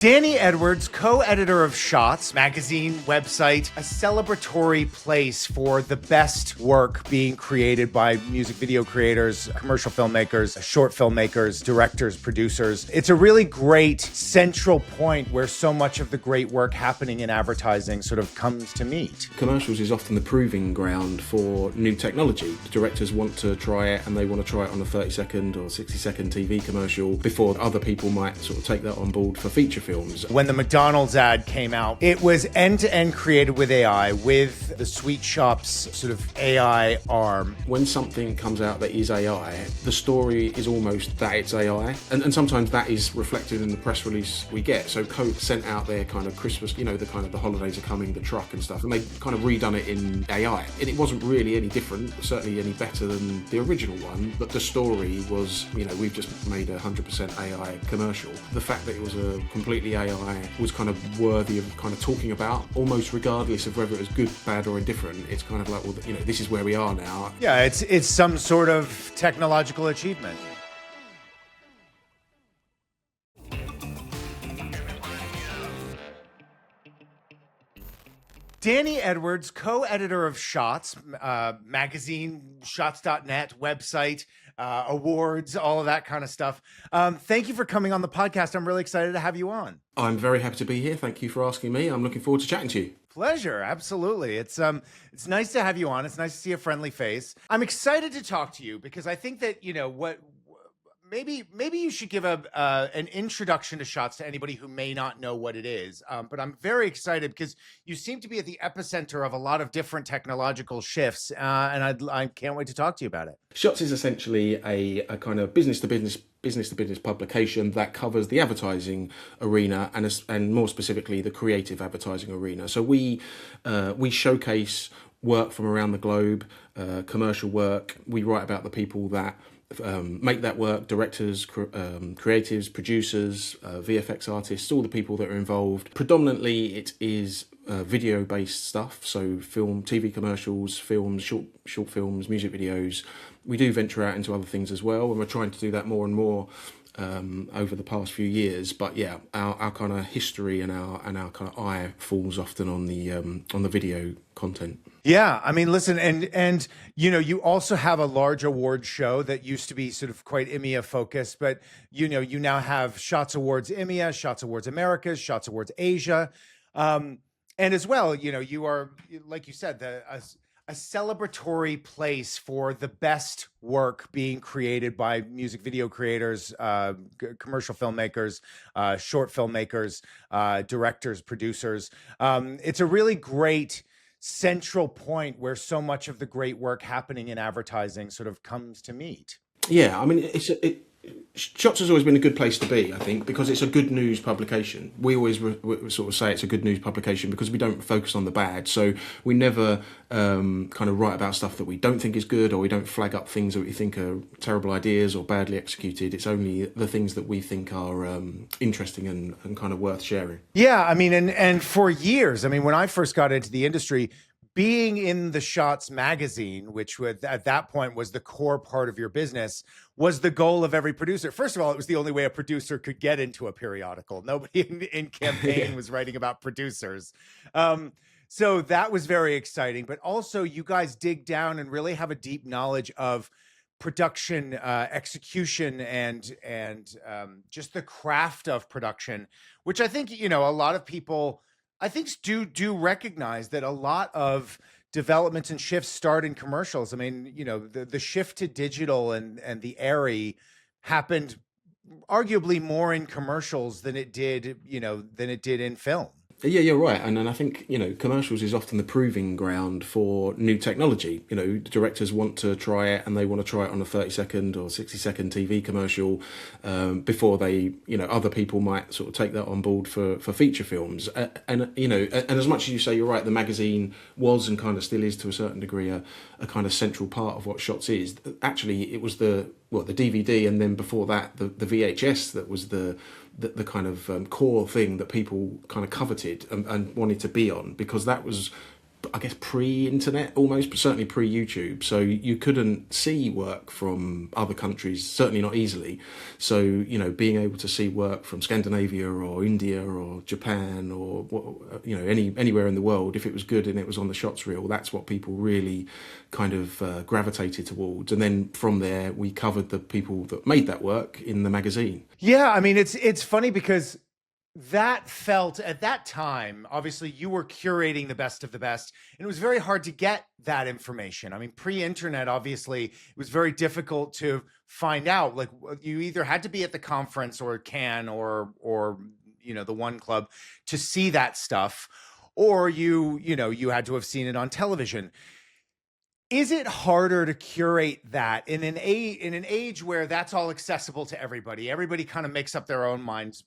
Danny Edwards, co-editor of Shots magazine, website, a celebratory place for the best work being created by music video creators, commercial filmmakers, short filmmakers, directors, producers. It's a really great central point where so much of the great work happening in advertising sort of comes to meet. Commercials is often the proving ground for new technology. Directors want to try it, and they want to try it on a 30-second or 60-second TV commercial before other people might sort of take that on board for feature films. When the McDonald's ad came out, it was end-to-end created with AI, with the Sweet Shop's sort of AI arm. When something comes out that is AI, the story is almost that it's AI. And sometimes that is reflected in the press release we get. So Coke sent out their kind of Christmas, the kind of the holidays are coming, the truck and stuff, and they kind of redone it in AI. And it wasn't really any different, certainly any better than the original one, but the story was, we've just made a 100% AI commercial. The fact that it was a completely AI was kind of worthy of kind of talking about, almost regardless of whether it was good, bad or indifferent. It's kind of like, well, this is where we are now. Yeah, it's some sort of technological achievement. Danny Edwards, co-editor of Shots magazine, shots.net, website, awards, all of that kind of stuff. Thank you for coming on the podcast. I'm really excited to have you on. I'm very happy to be here. Thank you for asking me. I'm looking forward to chatting to you. Pleasure, absolutely. It's nice to have you on. It's nice to see a friendly face. I'm excited to talk to you because I think that maybe you should give an introduction to Shots to anybody who may not know what it is. But I'm very excited because you seem to be at the epicenter of a lot of different technological shifts, and I can't wait to talk to you about it. Shots is essentially a kind of business to business publication that covers the advertising arena and more specifically the creative advertising arena. So we showcase work from around the globe, commercial work. We write about the people that make that work, directors, creatives, producers, VFX artists, all the people that are involved. Predominantly it is video-based stuff, so film, TV commercials, films, short films, music videos. We do venture out into other things as well, and we're trying to do that more and more over the past few years. But yeah, our kind of history and our kind of eye falls often on the video content. Yeah, I mean, listen, and you also have a large award show that used to be sort of quite EMEA focused, but you now have Shots Awards EMEA, Shots Awards Americas, Shots Awards Asia, and as well, you are, like you said, a celebratory place for the best work being created by music video creators, commercial filmmakers, short filmmakers, directors, producers. It's a really great central point where so much of the great work happening in advertising sort of comes to meet. Yeah, I mean, Shots has always been a good place to be, I think, because it's a good news publication. We always sort of say it's a good news publication because we don't focus on the bad. So we never kind of write about stuff that we don't think is good, or we don't flag up things that we think are terrible ideas or badly executed. It's only the things that we think are interesting and kind of worth sharing. Yeah, I mean, and for years, I mean, when I first got into the industry, being in the Shots magazine, which at that point was the core part of your business, was the goal of every producer. First of all, it was the only way a producer could get into a periodical. Nobody in campaign was writing about producers. So that was very exciting. But also, you guys dig down and really have a deep knowledge of production, execution, and just the craft of production, which I think, a lot of people, I think, do recognize that a lot of developments and shifts start in commercials. I mean, the shift to digital and the ARRI happened arguably more in commercials than it did in film. Yeah, you're right. And I think, commercials is often the proving ground for new technology. Directors want to try it, and they want to try it on a 30-second or 60-second TV commercial before they, other people might sort of take that on board for feature films. And as much as you say you're right, the magazine was and kind of still is to a certain degree a kind of central part of what Shots is. Actually, it was the DVD, and then before that, the VHS that was the kind of core thing that people kind of coveted and wanted to be on, because that was I guess pre-internet almost, but certainly pre-YouTube. So you couldn't see work from other countries, certainly not easily. So, being able to see work from Scandinavia or India or Japan or, anywhere in the world, if it was good and it was on the shots reel, that's what people really kind of gravitated towards. And then from there, we covered the people that made that work in the magazine. Yeah, I mean, it's funny because that felt at that time, obviously you were curating the best of the best, and it was very hard to get that information. I mean, pre-internet, obviously, it was very difficult to find out. Like, you either had to be at the conference or Cannes or the One Club to see that stuff, or you had to have seen it on television. Is it harder to curate that in an age where that's all accessible to everybody? Everybody kind of makes up their own minds,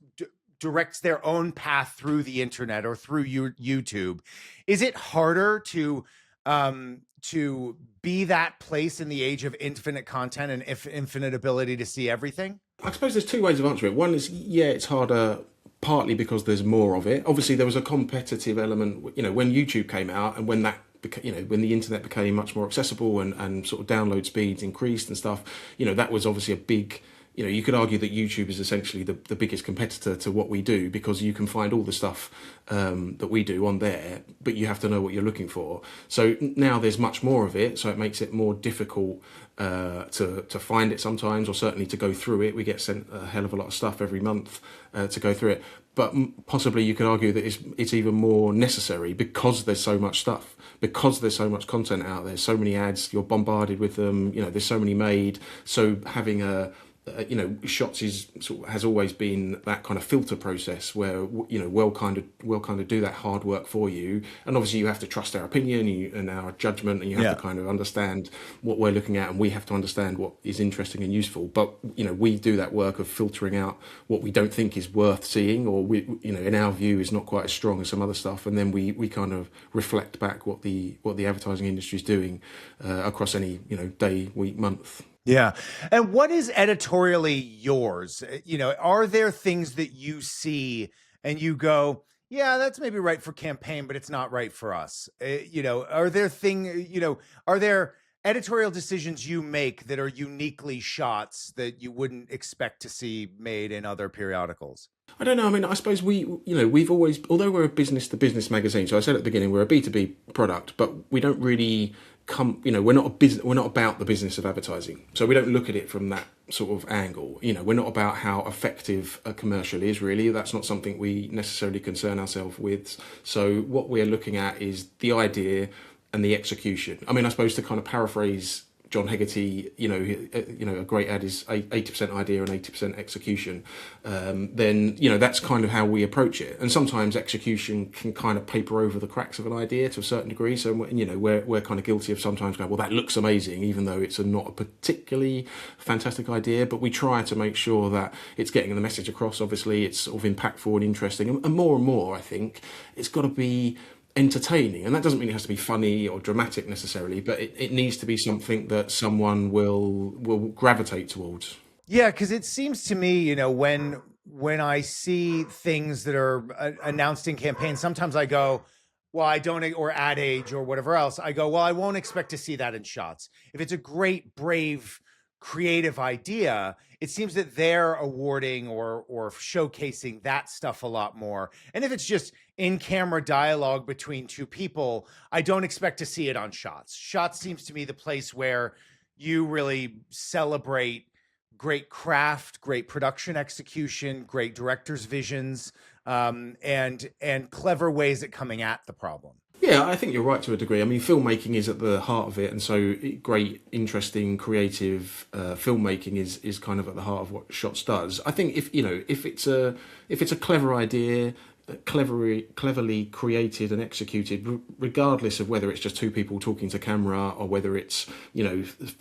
directs their own path through the internet or through YouTube. Is it harder to be that place in the age of infinite content and infinite ability to see everything? I suppose there's two ways of answering it. One is, yeah, it's harder partly because there's more of it. Obviously, there was a competitive element, when YouTube came out and when that when the internet became much more accessible and sort of download speeds increased and stuff, that was obviously a big, you could argue that YouTube is essentially the biggest competitor to what we do, because you can find all the stuff that we do on there, but you have to know what you're looking for. So now there's much more of it, so it makes it more difficult to find it sometimes, or certainly to go through it. We get sent a hell of a lot of stuff every month to go through it. But possibly you could argue that it's even more necessary because there's so much stuff, because there's so much content out there, so many ads, you're bombarded with them, there's so many made. So having shots has always been that kind of filter process where we'll kind of do that hard work for you, and obviously you have to trust our opinion and our judgment, and you have to kind of understand what we're looking at, and we have to understand what is interesting and useful. But we do that work of filtering out what we don't think is worth seeing, or we in our view is not quite as strong as some other stuff, and then we kind of reflect back what the advertising industry is doing across any day, week, month. Yeah. And what is editorially yours? Are there things that you see and you go, yeah, that's maybe right for campaign, but it's not right for us? Are there editorial decisions you make that are uniquely shots that you wouldn't expect to see made in other periodicals? I don't know. I mean, I suppose we've always, although we're a business to business magazine, so I said at the beginning, we're a B2B product, but we don't really we're not about the business of advertising. So we don't look at it from that sort of angle. We're not about how effective a commercial is, really. That's not something we necessarily concern ourselves with. So what we're looking at is the idea and the execution. I mean, I suppose to kind of paraphrase John Hegarty, a great ad is 80% idea and 80% execution. Then that's kind of how we approach it. And sometimes execution can kind of paper over the cracks of an idea to a certain degree. So we're kind of guilty of sometimes going, well, that looks amazing, even though it's not a particularly fantastic idea. But we try to make sure that it's getting the message across. Obviously, it's sort of impactful and interesting, and more, I think it's got to be entertaining. And that doesn't mean it has to be funny or dramatic necessarily, but it needs to be something that someone will gravitate towards. Yeah, because it seems to me, when I see things that are announced in campaigns, sometimes I go, well, I don't, or Ad Age or whatever else, I go, well, I won't expect to see that in shots. If it's a great, brave, creative idea, it seems that they're awarding or showcasing that stuff a lot more. And if it's just in-camera dialogue between two people, I don't expect to see it on shots. Shots seems to me the place where you really celebrate great craft, great production execution, great director's visions, and clever ways at coming at the problem. Yeah, I think you're right to a degree. I mean, filmmaking is at the heart of it, and so great, interesting, creative filmmaking is kind of at the heart of what Shots does. I think if it's a clever idea, cleverly created and executed, regardless of whether it's just two people talking to camera or whether it's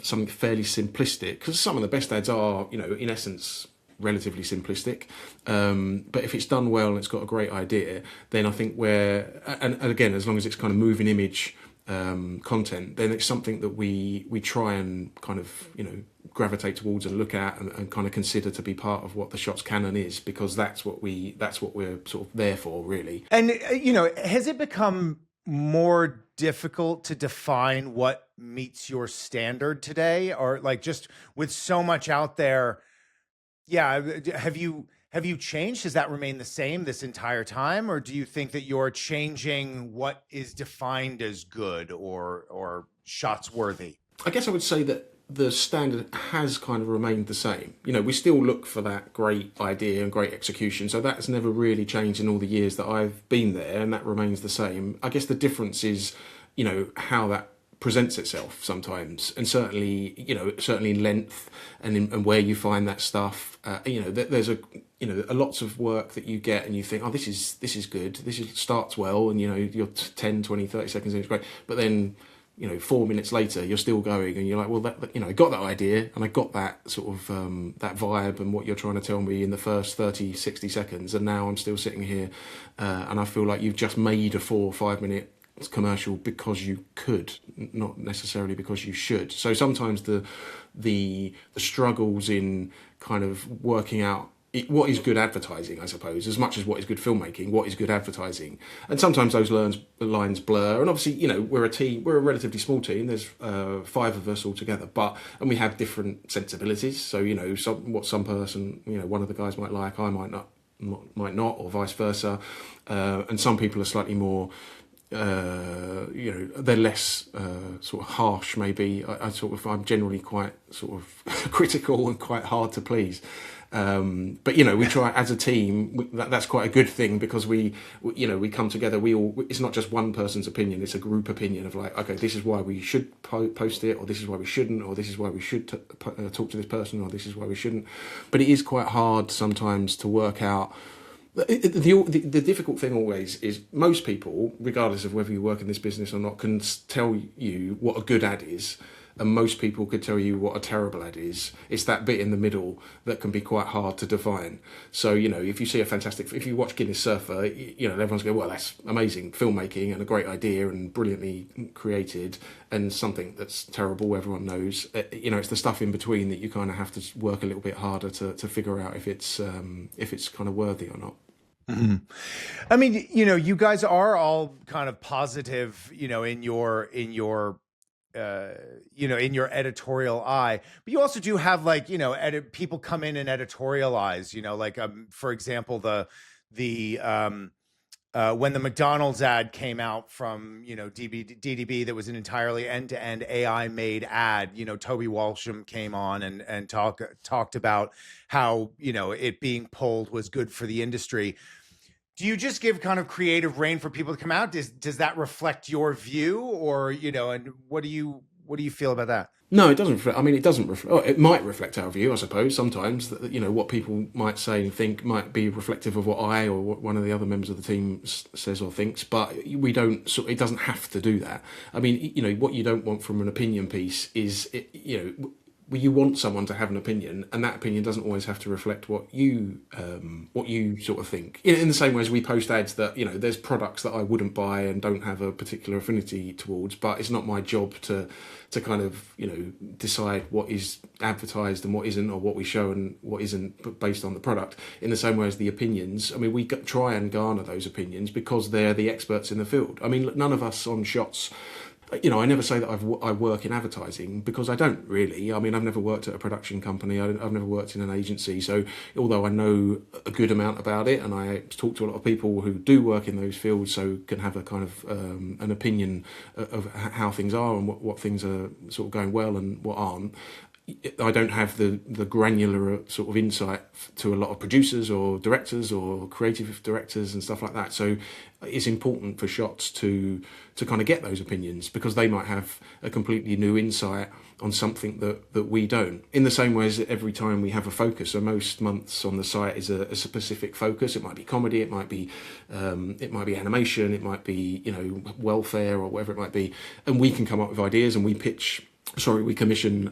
something fairly simplistic, because some of the best ads are in essence relatively simplistic, but if it's done well and it's got a great idea, then I think and again, as long as it's kind of moving image content, then it's something that we try and kind of gravitate towards and look at and kind of consider to be part of what the Shots canon is, because that's what we're sort of there for, really. And has it become more difficult to define what meets your standard today, or like just with so much out there? Yeah, have you changed? Has that remained the same this entire time, or do you think that you're changing what is defined as good or shots worthy? I guess I would say that the standard has kind of remained the same. You know, we still look for that great idea and great execution. So that's never really changed in all the years that I've been there, and that remains the same. I guess the difference is, you know, how that presents itself sometimes, and certainly in length and where you find that stuff. There's a lots of work that you get and you think, oh, this is good. Starts well, and you're 10, 20, 30 seconds in, it's great, but then 4 minutes later you're still going, and you're like, well, I got that idea and I got that sort of that vibe and what you're trying to tell me in the first 30, 60 seconds, and now I'm still sitting here and I feel like you've just made a 4 or 5 minute commercial because you could, not necessarily because you should. So sometimes the struggles in kind of working out what is good advertising, I suppose, as much as what is good filmmaking, what is good advertising. And sometimes those lines blur. And obviously, we're a team, we're a relatively small team. There's 5 of us all together, and we have different sensibilities. So, what some person, one of the guys might like, I might not, or vice versa. And some people are slightly more, they're less sort of harsh, maybe. I'm generally quite sort of critical and quite hard to please. But we try as a team. That's quite a good thing, because we come together. It's not just one person's opinion; it's a group opinion of like, okay, this is why we should post it, or this is why we shouldn't, or this is why we should talk to this person, or this is why we shouldn't. But it is quite hard sometimes to work out. The difficult thing always is most people, regardless of whether you work in this business or not, can tell you what a good ad is. And most people could tell you what a terrible ad is. It's that bit in the middle that can be quite hard to define. So, if you see if you watch Guinness Surfer, everyone's going, well, that's amazing filmmaking and a great idea and brilliantly created, and something that's terrible, everyone knows. It's the stuff in between that you kind of have to work a little bit harder to figure out if it's kind of worthy or not. Mm-hmm. I mean, you guys are all kind of positive, in your in your editorial eye, but you also do have like, people come in and editorialize, like, for example, the when the McDonald's ad came out from, DDB, that was an entirely end-to-end AI made ad, Toby Walsham came on and talked about how, it being pulled was good for the industry. Do you just give kind of creative reign for people to come out? Does that reflect your view, or, and what do you feel about that? No, it doesn't reflect. I mean, it doesn't reflect. Oh, it might reflect our view, I suppose. Sometimes, what people might say and think might be reflective of what I or what one of the other members of the team says or thinks. But we don't. So it doesn't have to do that. I mean, what you don't want from an opinion piece is, you want someone to have an opinion, and that opinion doesn't always have to reflect what you sort of think. In the same way as we post ads that, there's products that I wouldn't buy and don't have a particular affinity towards, but it's not my job to kind of, decide what is advertised and what isn't, or what we show and what isn't, based on the product. In the same way as the opinions, I mean, we try and garner those opinions because they're the experts in the field. I mean, none of us on shots, I never say that I work in advertising, because I don't really. I mean, I've never worked at a production company. I've never worked in an agency. So although I know a good amount about it, and I talk to a lot of people who do work in those fields, so can have a kind of an opinion of how things are and what things are sort of going well and what aren't. I don't have the granular sort of insight to a lot of producers or directors or creative directors and stuff like that. So it's important for shots to kind of get those opinions, because they might have a completely new insight on something that we don't. In the same way as every time we have a focus, so most months on the site is a specific focus. It might be comedy, it might be animation, it might be welfare, or whatever it might be, and we can come up with ideas and we commission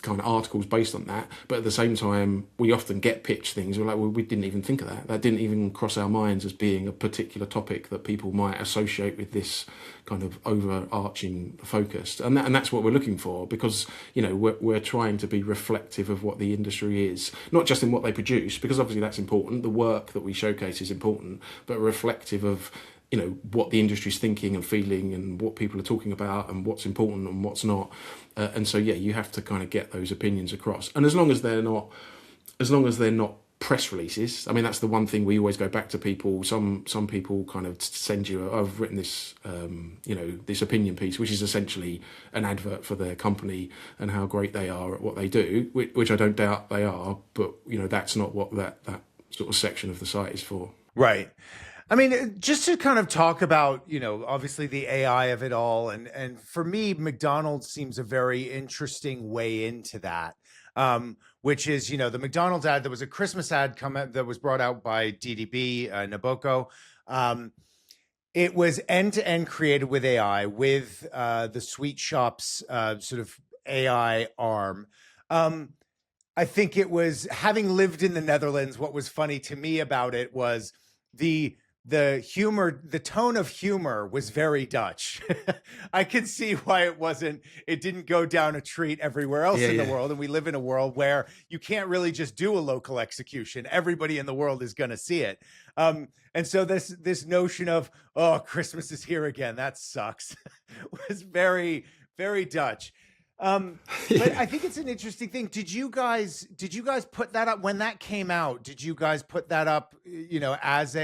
kind of articles based on that. But at the same time, we often get pitched things. We're like, well, we didn't even think of that. That didn't even cross our minds as being a particular topic that people might associate with this kind of overarching focus. And that's what we're looking for, because, we're trying to be reflective of what the industry is, not just in what they produce, because obviously that's important. The work that we showcase is important, but reflective of what the industry's thinking and feeling and what people are talking about and what's important and what's not. And so yeah, you have to kind of get those opinions across. And as long as they're not press releases. I mean, that's the one thing we always go back to people. Some people kind of send you, I've written this, this opinion piece, which is essentially an advert for their company and how great they are at what they do, which I don't doubt they are, but that's not what that sort of section of the site is for. Right. I mean, just to kind of talk about, obviously the AI of it all. And for me, McDonald's seems a very interesting way into that, which is, the McDonald's ad. There was a Christmas ad that was brought out by DDB, Naboko. It was end-to-end created with AI, with the Sweet Shop's sort of AI arm. I think it was, having lived in the Netherlands, what was funny to me about it was the humor, the tone of humor was very Dutch. I can see why it didn't go down a treat everywhere else in the world. And we live in a world where you can't really just do a local execution. Everybody in the world is going to see it. And so this notion of, oh, Christmas is here again, that sucks, was very, very Dutch. But I think it's an interesting thing. Did you guys put that up when that came out? Did you guys put that up, as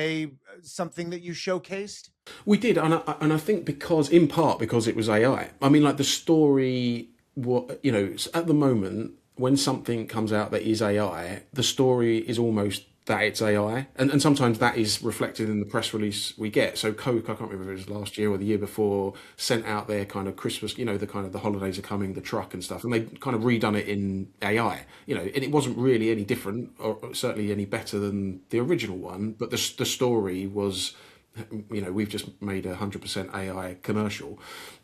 something that you showcased? We did, and I think in part because it was AI. I mean, like the story, at the moment when something comes out that is AI, the story is almost that it's AI, and sometimes that is reflected in the press release we get. So Coke, I can't remember if it was last year or the year before, sent out their kind of Christmas, the kind of the holidays are coming, the truck and stuff, and they kind of redone it in AI, and it wasn't really any different or certainly any better than the original one, but the story was, we've just made 100% AI commercial.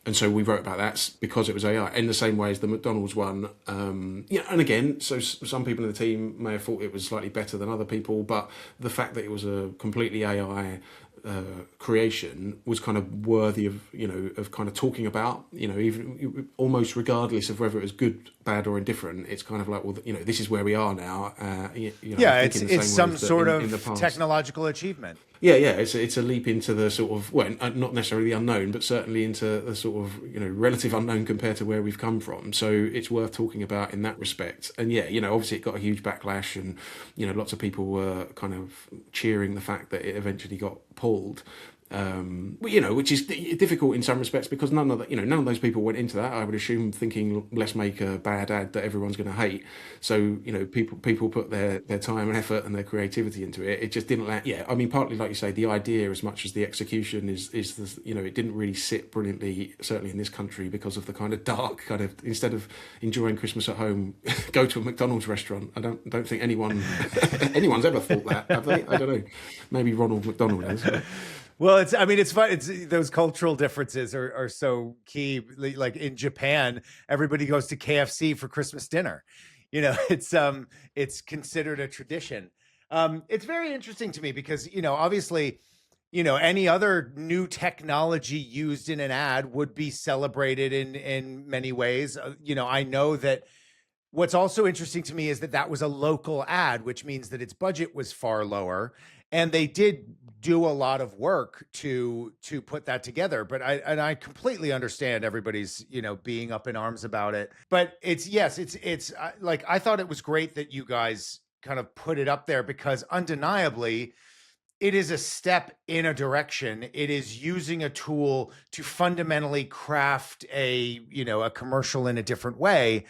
And so we wrote about that because it was AI, in the same way as the McDonald's one. And again, so some people in the team may have thought it was slightly better than other people, but the fact that it was a completely AI creation was kind of worthy of kind of talking about, even almost regardless of whether it was good, bad or indifferent. It's kind of like, well, this is where we are now. It's some sort of technological achievement. Yeah, it's a leap into the sort of, well, not necessarily the unknown, but certainly into the sort of relative unknown compared to where we've come from. So it's worth talking about in that respect. And obviously it got a huge backlash, and lots of people were kind of cheering the fact that it eventually got pulled. Which is difficult in some respects because none of those people went into that, I would assume, thinking let's make a bad ad that everyone's going to hate. So people put their time and effort and their creativity into it. It just didn't land. Yeah, I mean, partly like you say, the idea as much as the execution is it didn't really sit brilliantly, certainly in this country, because of the kind of dark kind of, instead of enjoying Christmas at home, go to a McDonald's restaurant. I don't think anyone's ever thought that, have they? I don't know. Maybe Ronald McDonald has. Well, it's fun. It's those cultural differences are so key. Like in Japan, everybody goes to KFC for Christmas dinner. It's considered a tradition. It's very interesting to me because, obviously, any other new technology used in an ad would be celebrated in many ways. I know that what's also interesting to me is that was a local ad, which means that its budget was far lower. And they did do a lot of work to put that together. But I completely understand everybody's, being up in arms about it. But it's like, I thought it was great that you guys kind of put it up there, because undeniably it is a step in a direction. It is using a tool to fundamentally craft a commercial in a different way.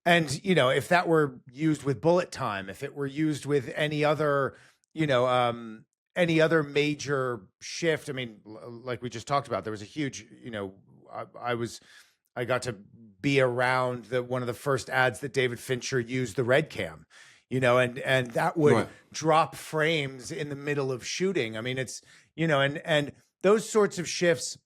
And, if that were used with bullet time, if it were used with any other major shift. I mean, like we just talked about, there was a huge, I got to be around one of the first ads that David Fincher used, the red cam, and that would drop frames in the middle of shooting. I mean, it's, and those sorts of shifts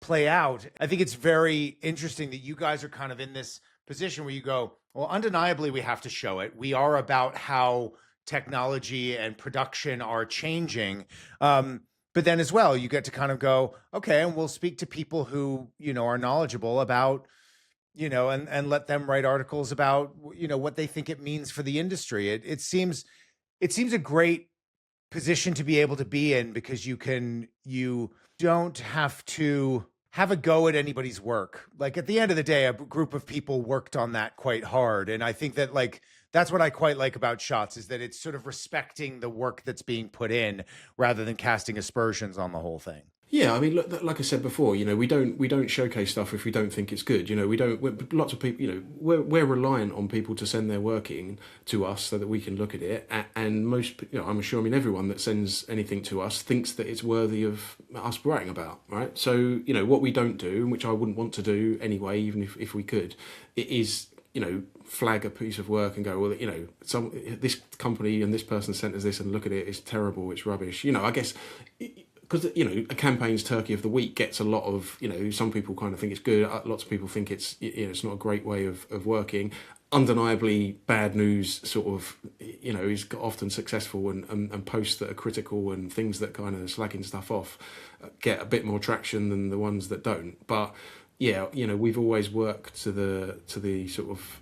play out. I think it's very interesting that you guys are kind of in this position where you go, well, undeniably, we have to show it. We are about how technology and production are changing. But then as well, you get to kind of go, okay, and we'll speak to people who, are knowledgeable about, and let them write articles about, what they think it means for the industry. It seems a great position to be able to be in, because you don't have to have a go at anybody's work. Like at the end of the day, a group of people worked on that quite hard. And I think that like, that's what I quite like about Shots, is that it's sort of respecting the work that's being put in rather than casting aspersions on the whole thing. Yeah, I mean, look, like I said before, we don't showcase stuff if we don't think it's good. We don't. Lots of people, we're reliant on people to send their work in to us so that we can look at it. And most, I'm sure, everyone that sends anything to us thinks that it's worthy of us writing about, right? So, what we don't do, which I wouldn't want to do anyway, even if we could, it is, flag a piece of work and go, well, this company and this person sent us this, and look at it, it's terrible, it's rubbish. I guess. Because a campaign's Turkey of the Week gets a lot of, some people kind of think it's good, lots of people think it's it's not a great way of working. Undeniably, bad news sort of is often successful, and posts that are critical and things that kind of slagging stuff off get a bit more traction than the ones that don't. But yeah, we've always worked to the sort of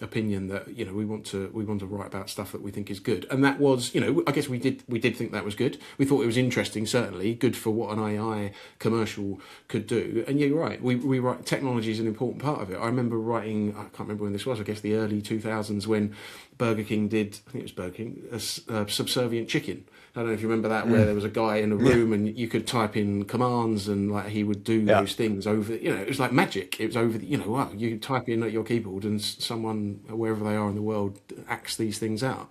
opinion that we want to write about stuff that we think is good, and that was I guess we did think that was good. We thought it was interesting, certainly good for what an AI commercial could do. And yeah, you're right. We write, technology is an important part of it. I remember writing, I can't remember when this was. I guess the early 2000s, when Burger King did, I think it was Burger King, a subservient chicken. I don't know if you remember that, where there was a guy in a room and you could type in commands and like he would do those things over, it was like magic. It was over, wow, you type in at your keyboard and someone, wherever they are in the world, acts these things out.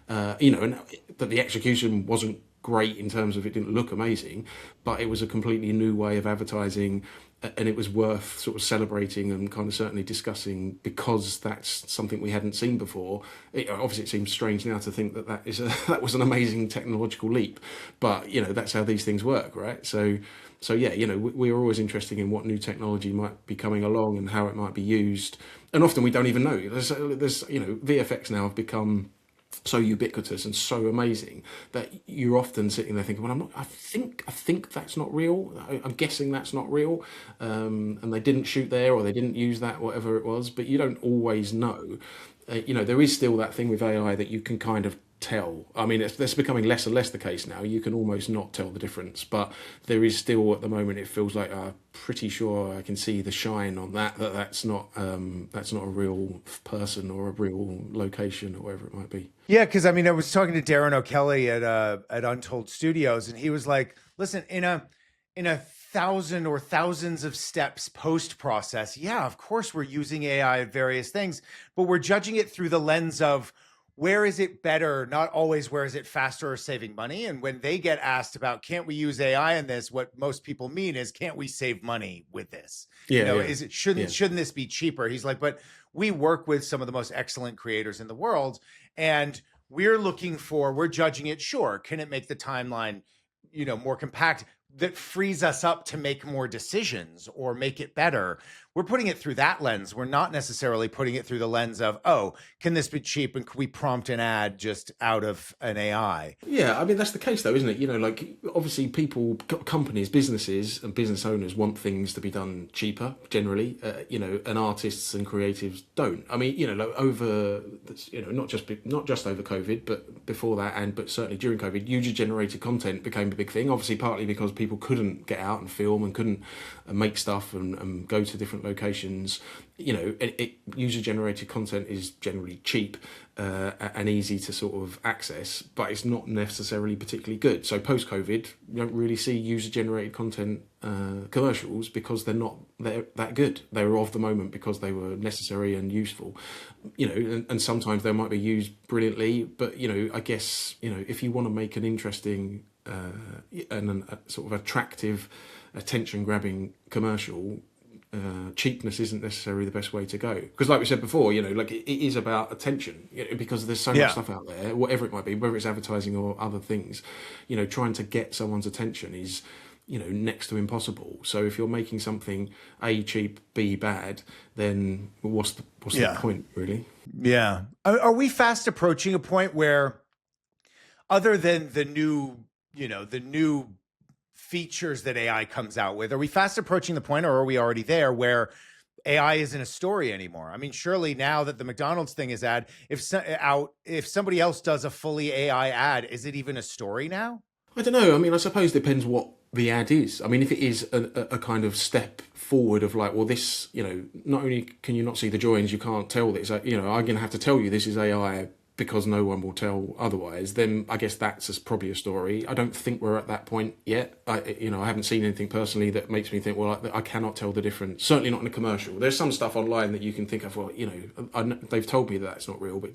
But the execution wasn't great in terms of, it didn't look amazing, but it was a completely new way of advertising, and it was worth sort of celebrating and kind of certainly discussing, because that's something we hadn't seen before. Obviously, it seems strange now to think that was an amazing technological leap, but that's how these things work, right? So yeah, we are always interested in what new technology might be coming along and how it might be used, and often we don't even know. There's VFX now have become so ubiquitous and so amazing that you're often sitting there thinking, well, I think that's not real. I'm guessing that's not real. And they didn't shoot there, or they didn't use that, whatever it was, but you don't always know. There is still that thing with AI that you can kind of tell. I mean, that's becoming less and less the case now. You can almost not tell the difference, but there is still, at the moment, it feels like I'm pretty sure I can see the shine on that's not a real person or a real location or whatever it might be. Yeah, because I mean, I was talking to Darren O'Kelly at Untold Studios, and he was like, "Listen, in a thousand or thousands of steps post process, yeah, of course we're using AI at various things, but we're judging it through the lens of where is it better, not always where is it faster or saving money." And when they get asked about, can't we use AI in this, what most people mean is, can't we save money with this? Shouldn't this be cheaper? He's like, but we work with some of the most excellent creators in the world, and we're judging it. Sure, can it make the timeline more compact, that frees us up to make more decisions or make it better? We're putting it through that lens. We're not necessarily putting it through the lens of, oh, can this be cheap and can we prompt an ad just out of an AI? Yeah, I mean, that's the case though, isn't it? Like obviously people, companies, businesses and business owners want things to be done cheaper generally, and artists and creatives don't. I mean, like over, not just over COVID, but before that, but certainly during COVID, user-generated content became a big thing, obviously partly because people couldn't get out and film and couldn't make stuff and go to different locations. User-generated content is generally cheap and easy to sort of access, but it's not necessarily particularly good. So post-COVID, you don't really see user-generated content commercials because they're that good. They were of the moment because they were necessary and useful, and sometimes they might be used brilliantly, but I guess if you want to make an interesting and a sort of attractive, attention-grabbing commercial, cheapness isn't necessarily the best way to go, because like we said before, like it is about attention, because there's so much stuff out there, whatever it might be, whether it's advertising or other things, trying to get someone's attention is next to impossible. So if you're making something A, cheap, B, bad, then what's the point, really? Yeah. Are we fast approaching a point where, other than the new features that AI comes out with, are we fast approaching the point, or are we already there, where AI isn't a story anymore. I mean, surely now that the McDonald's thing is if somebody else does a fully AI ad, is it even a story now? I don't know. I mean, I suppose it depends what the ad is. I mean, if it is a kind of step forward of like, well, this, not only can you not see the joins, you can't tell that it's, I'm going to have to tell you this is AI because no one will tell otherwise, then I guess that's probably a story. I don't think we're at that point yet. I haven't seen anything personally that makes me think, well, I cannot tell the difference. Certainly not in a commercial. There's some stuff online that you can think of, well, they've told me that it's not real, but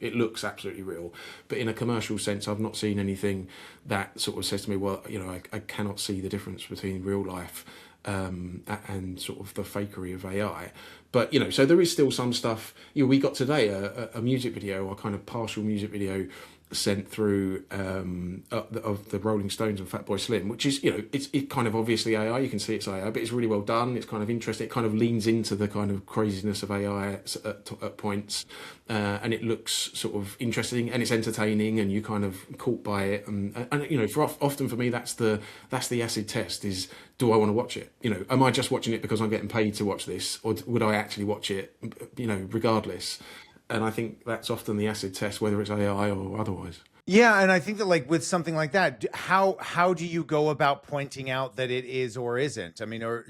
it looks absolutely real. But in a commercial sense, I've not seen anything that sort of says to me, well, I cannot see the difference between real life and sort of the fakery of AI. But, so there is still some stuff. We got today a music video, a kind of partial music video sent through of the Rolling Stones and Fatboy Slim, which is, it kind of obviously AI. You can see it's AI, but it's really well done. It's kind of interesting. It kind of leans into the kind of craziness of AI at points, and it looks sort of interesting and it's entertaining, and you kind of caught by it. And often for me, that's the acid test: is do I want to watch it? Am I just watching it because I'm getting paid to watch this, or would I actually watch it? Regardless. And I think that's often the acid test, whether it's AI or otherwise. Yeah, and I think that like with something like that, how do you go about pointing out that it is or isn't? I mean, or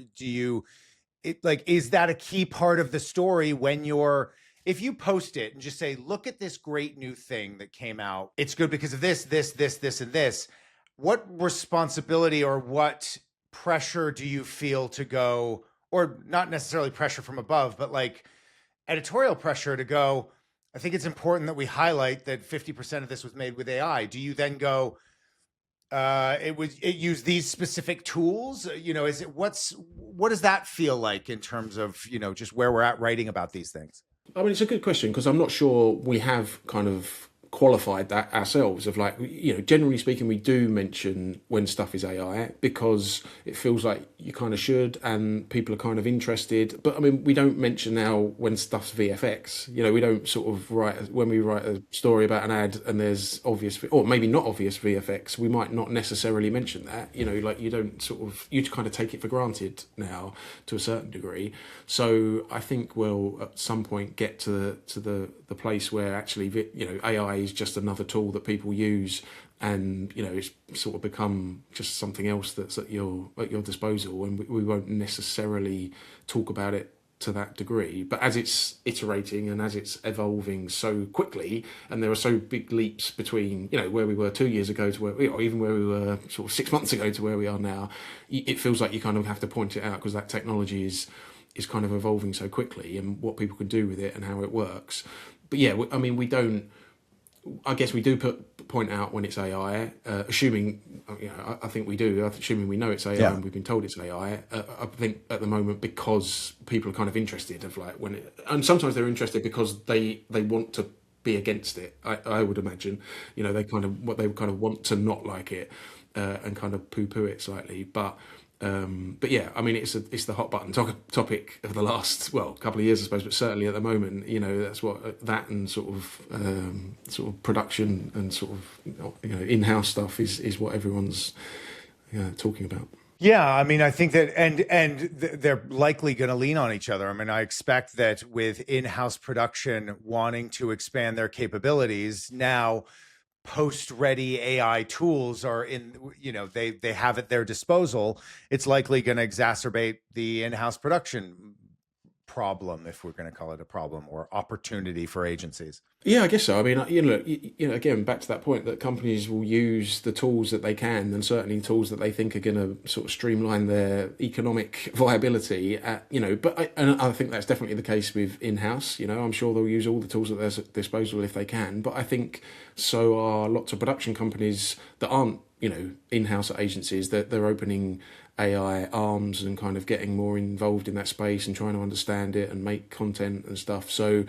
is that a key part of the story when if you post it and just say, look at this great new thing that came out, it's good because of this, and this. What responsibility or what pressure do you feel to go, or not necessarily pressure from above, but like editorial pressure to go, I think it's important that we highlight that 50% of this was made with AI. Do you then go, it used these specific tools? What does that feel like in terms of, just where we're at writing about these things? I mean, it's a good question, because I'm not sure we have kind of qualified that ourselves of like, generally speaking, we do mention when stuff is AI because it feels like you kind of should and people are kind of interested. But I mean, we don't mention now when stuff's VFX. We don't sort of when we write a story about an ad and there's obvious, or maybe not obvious VFX, we might not necessarily mention that. Like you don't you kind of take it for granted now to a certain degree. So I think we'll at some point get to the place where actually, AI is just another tool that people use, and it's sort of become just something else that's at your disposal, and we won't necessarily talk about it to that degree. But as it's iterating and as it's evolving so quickly, and there are so big leaps between where we were 2 years ago to or even where we were sort of 6 months ago to where we are now, it feels like you kind of have to point it out because that technology is kind of evolving so quickly, and what people can do with it and how it works. But yeah, I mean, I guess we do point out when it's AI, assuming, I think we do, assuming we know it's AI and we've been told it's AI. I think at the moment, because people are kind of interested of like and sometimes they're interested because they want to be against it. I would imagine, they kind of want to not like it and kind of poo-poo it slightly, but yeah, I mean, it's the hot button topic of the last couple of years, I suppose, but certainly at the moment, that's what that and sort of production and sort of in-house stuff is what everyone's talking about. Yeah, I mean, I think that, and they're likely going to lean on each other. I mean, I expect that with in-house production wanting to expand their capabilities now, post-ready AI tools are they have at their disposal. It's likely going to exacerbate the in-house production problem, if we're going to call it a problem, or opportunity for agencies. Yeah, I guess so. I mean, again, back to that point that companies will use the tools that they can, and certainly tools that they think are going to sort of streamline their economic viability. But I think that's definitely the case with in-house. I'm sure they'll use all the tools at their disposal if they can. But I think so are lots of production companies that aren't, in-house agencies, that they're opening AI arms and kind of getting more involved in that space and trying to understand it and make content and stuff. So,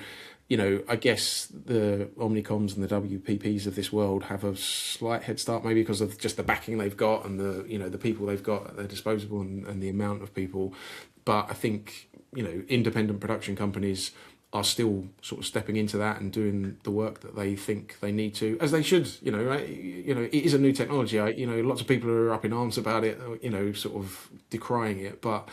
I guess the Omnicoms and the WPPs of this world have a slight head start, maybe because of just the backing they've got and the people they've got at their disposal and the amount of people. But I think, independent production companies are still sort of stepping into that and doing the work that they think they need to, as they should. Right? It is a new technology. Lots of people are up in arms about it. Sort of decrying it, but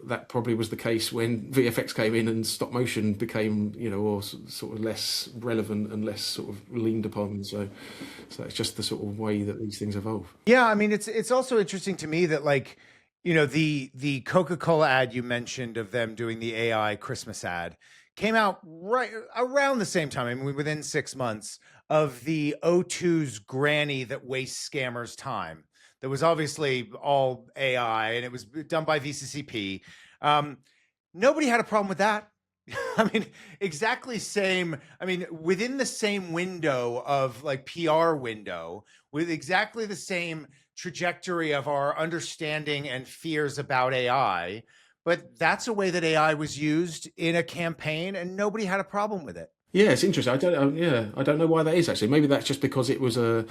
that probably was the case when VFX came in and stop motion became or sort of less relevant and less sort of leaned upon. So that's just the sort of way that these things evolve. Yeah, I mean, it's also interesting to me that like, the Coca-Cola ad you mentioned of them doing the AI Christmas ad came out right around the same time. I mean, within 6 months of the O2's granny that wastes scammers' time. That was obviously all AI and it was done by VCCP. Nobody had a problem with that. I mean, exactly same. I mean, within the same window of like PR window, with exactly the same trajectory of our understanding and fears about AI. But that's a way that AI was used in a campaign, and nobody had a problem with it. Yeah, it's interesting. I don't know why that is actually. Maybe that's just because it was a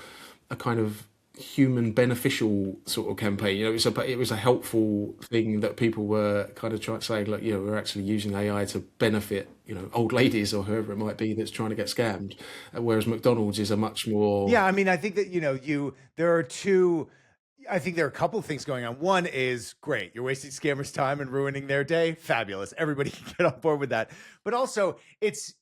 kind of human beneficial sort of campaign. It was a helpful thing that people were kind of trying to say, like, we're actually using AI to benefit, old ladies or whoever it might be that's trying to get scammed. Whereas McDonald's is a much more. Yeah, I mean, I think that there are two. I think there are a couple of things going on. One is great. You're wasting scammers' time and ruining their day. Fabulous. Everybody can get on board with that. But also, it's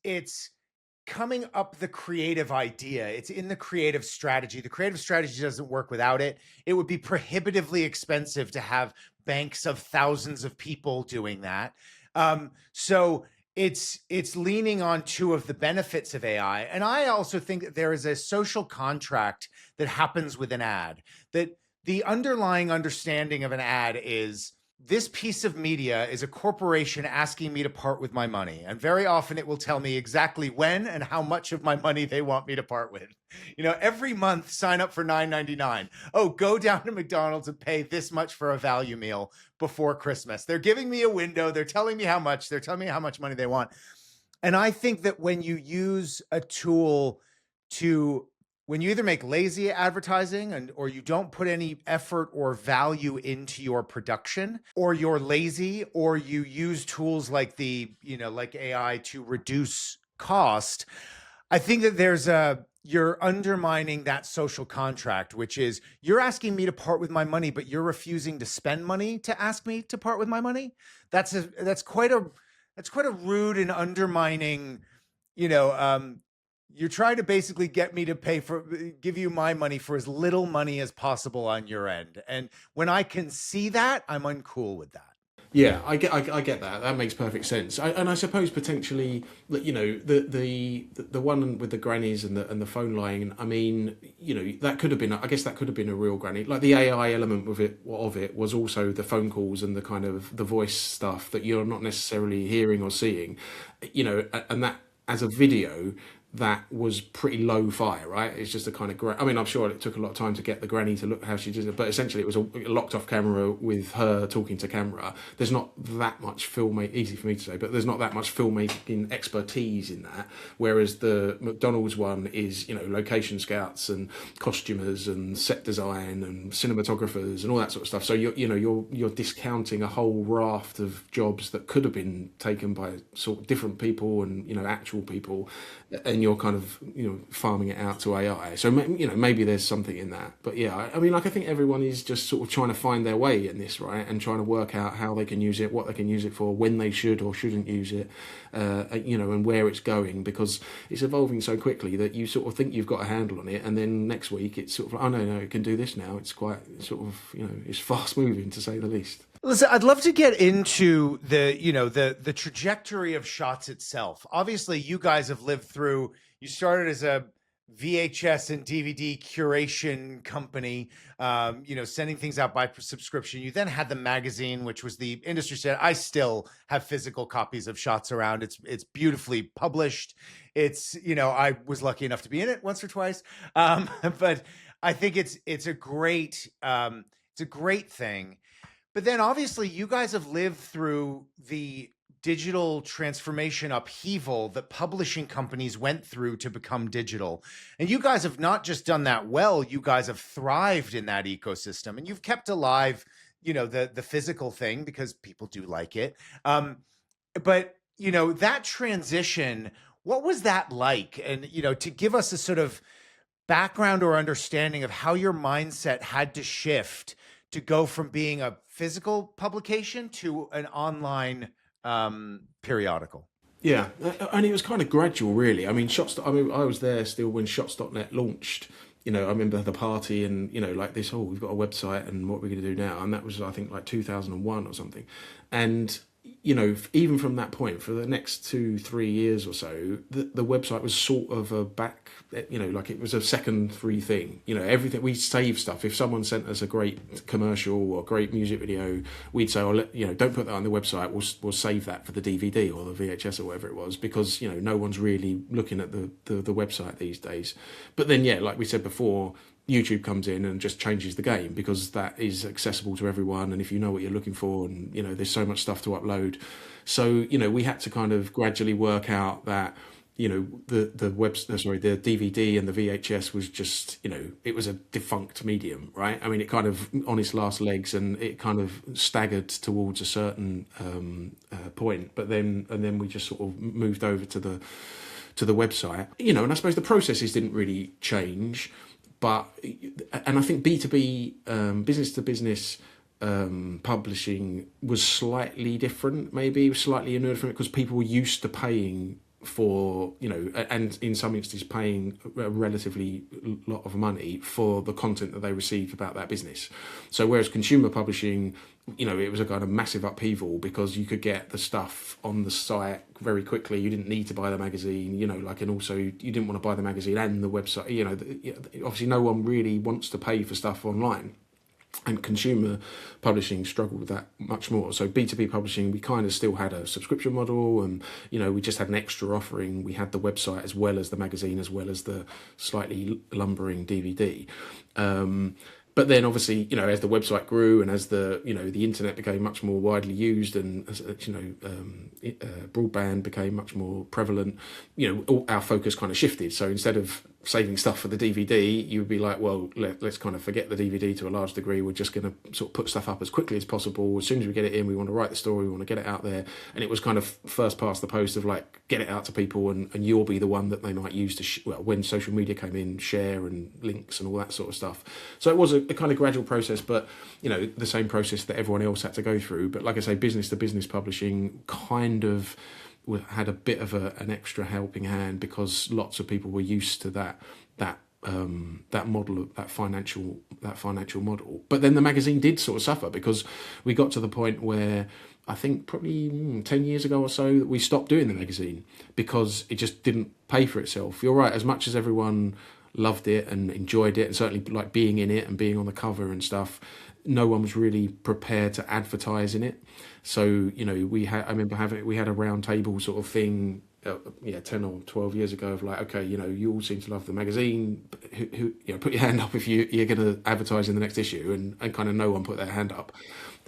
coming up the creative idea. It's in the creative strategy. The creative strategy doesn't work without it. It would be prohibitively expensive to have banks of thousands of people doing that. So it's leaning on two of the benefits of AI. And I also think that there is a social contract that happens with an ad, that the underlying understanding of an ad is this piece of media is a corporation asking me to part with my money. And very often it will tell me exactly when and how much of my money they want me to part with. Every month, sign up for $9.99. Oh, go down to McDonald's and pay this much for a value meal before Christmas. They're giving me a window. They're telling me how much. They're telling me how much money they want. And I think that when you use a tool when you either make lazy advertising or you don't put any effort or value into your production, or you're lazy, or you use tools like like AI to reduce cost, I think that you're undermining that social contract, which is you're asking me to part with my money, but you're refusing to spend money to ask me to part with my money. That's quite a rude and undermining, you're trying to basically get me to give you my money for as little money as possible on your end. And when I can see that, I'm uncool with that. Yeah, I get that. That makes perfect sense. And I suppose potentially, the one with the grannies and the phone line. I mean, that could have been. I guess that could have been a real granny. Like the AI element of it was also the phone calls and the kind of the voice stuff that you're not necessarily hearing or seeing. And that as a video, that was pretty low fi, right? It's just a kind of I mean, I'm sure it took a lot of time to get the granny to look how she did it, but essentially it was a locked off camera with her talking to camera. There's not that much easy for me to say, but there's not that much filmmaking expertise in that. Whereas the McDonald's one is, location scouts and costumers and set design and cinematographers and all that sort of stuff. So you're discounting a whole raft of jobs that could have been taken by sort of different people and actual people, and you're kind of farming it out to AI. So maybe there's something in that. But yeah, I mean, like I think everyone is just sort of trying to find their way in this, right, and trying to work out how they can use it, what they can use it for, when they should or shouldn't use it, and where it's going, because it's evolving so quickly that you sort of think you've got a handle on it, and then next week it's sort of oh no, it can do this now. It's quite sort of it's fast moving, to say the least. Listen, I'd love to get into the trajectory of Shots itself. Obviously, you guys have lived through. You started as a VHS and DVD curation company, sending things out by subscription. You then had the magazine, which was the industry standard. I still have physical copies of Shots around. It's beautifully published. It's I was lucky enough to be in it once or twice, but I think it's a great thing. But then obviously you guys have lived through the digital transformation upheaval that publishing companies went through to become digital. And you guys have not just done that well, you guys have thrived in that ecosystem, and you've kept alive, the physical thing because people do like it. But that transition, what was that like? And, to give us a sort of background or understanding of how your mindset had to shift to go from being a physical publication to an online periodical. Yeah, and it was kind of gradual, really. I mean, Shots. I mean, I was there still when Shots.net launched. I remember the party and like this. Oh, we've got a website, and what we're going to do now, and that was I think like 2001 or something. And even from that point, for the next 2-3 years or so, the website was sort of a back, like it was a secondary thing. Everything we save stuff. If someone sent us a great commercial or a great music video, we'd say, oh, don't put that on the website. We'll save that for the DVD or the VHS or whatever it was, because no one's really looking at the website these days. But then, yeah, like we said before, YouTube comes in and just changes the game, because that is accessible to everyone, and if you know what you're looking for, and there's so much stuff to upload. So we had to kind of gradually work out that the the DVD and the VHS was just it was a defunct medium, right? I mean, it kind of on its last legs, and it kind of staggered towards a certain point, but then we just sort of moved over to the website, and I suppose the processes didn't really change. And I think B2B, business to business publishing was slightly different, maybe slightly different, because people were used to paying for, and in some instances paying a relatively lot of money for the content that they received about that business. So whereas consumer publishing, it was a kind of massive upheaval, because you could get the stuff on the site very quickly. You didn't need to buy the magazine, and also you didn't want to buy the magazine and the website. Obviously no one really wants to pay for stuff online. And consumer publishing struggled with that much more. So B2B publishing, we kind of still had a subscription model, and we just had an extra offering. We had the website as well as the magazine, as well as the slightly lumbering DVD. But then obviously, as the website grew, and as the internet became much more widely used, and broadband became much more prevalent, our focus kind of shifted. So instead of saving stuff for the DVD, you would be like, well, let's kind of forget the DVD to a large degree. We're just going to sort of put stuff up as quickly as possible. As soon as we get it in, we want to write the story, we want to get it out there. And it was kind of first past the post of like, get it out to people, and you'll be the one that they might use to, when social media came in, share and links and all that sort of stuff. So it was a kind of gradual process, but, the same process that everyone else had to go through. But like I say, business to business publishing kind of had a bit of an extra helping hand, because lots of people were used to that model, that financial model. But then the magazine did sort of suffer, because we got to the point where I think probably 10 years ago or so that we stopped doing the magazine, because it just didn't pay for itself. You're right, as much as everyone loved it and enjoyed it, and certainly like being in it and being on the cover and stuff, no one was really prepared to advertise in it. So we had a round table sort of thing 10 or 12 years ago of like, okay, you all seem to love the magazine, who put your hand up if you're going to advertise in the next issue, and kind of no one put their hand up.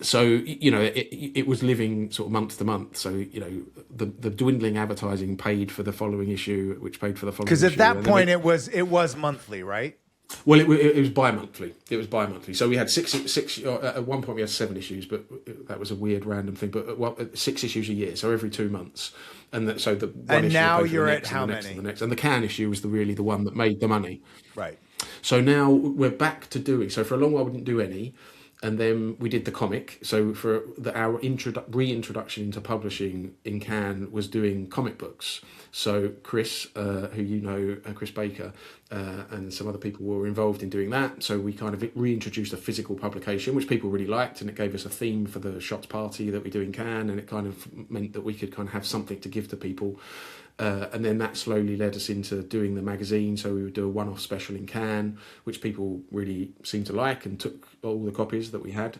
So it was living sort of month to month. So the dwindling advertising paid for the following issue, which paid for the following issue. Because at that point it was monthly, right? Well, it was bi-monthly. It was bi-monthly. So we had six. At one point we had 7 issues, but that was a weird random thing. But 6 issues a year, so every 2 months. So the one and issue now paid for you're the at next, how and the next, many? and the next. And the can issue was really the one that made the money. Right. So now we're back to doing. So for a long while we didn't do any, and then we did the comic. So for our reintroduction into publishing in Cannes was doing comic books. So Chris, who Chris Baker, and some other people were involved in doing that. So we kind of reintroduced a physical publication, which people really liked, and it gave us a theme for the Shots party that we do in Cannes, and it kind of meant that we could kind of have something to give to people. And then that slowly led us into doing the magazine. So we would do a one-off special in Cannes, which people really seemed to like, and took all the copies that we had.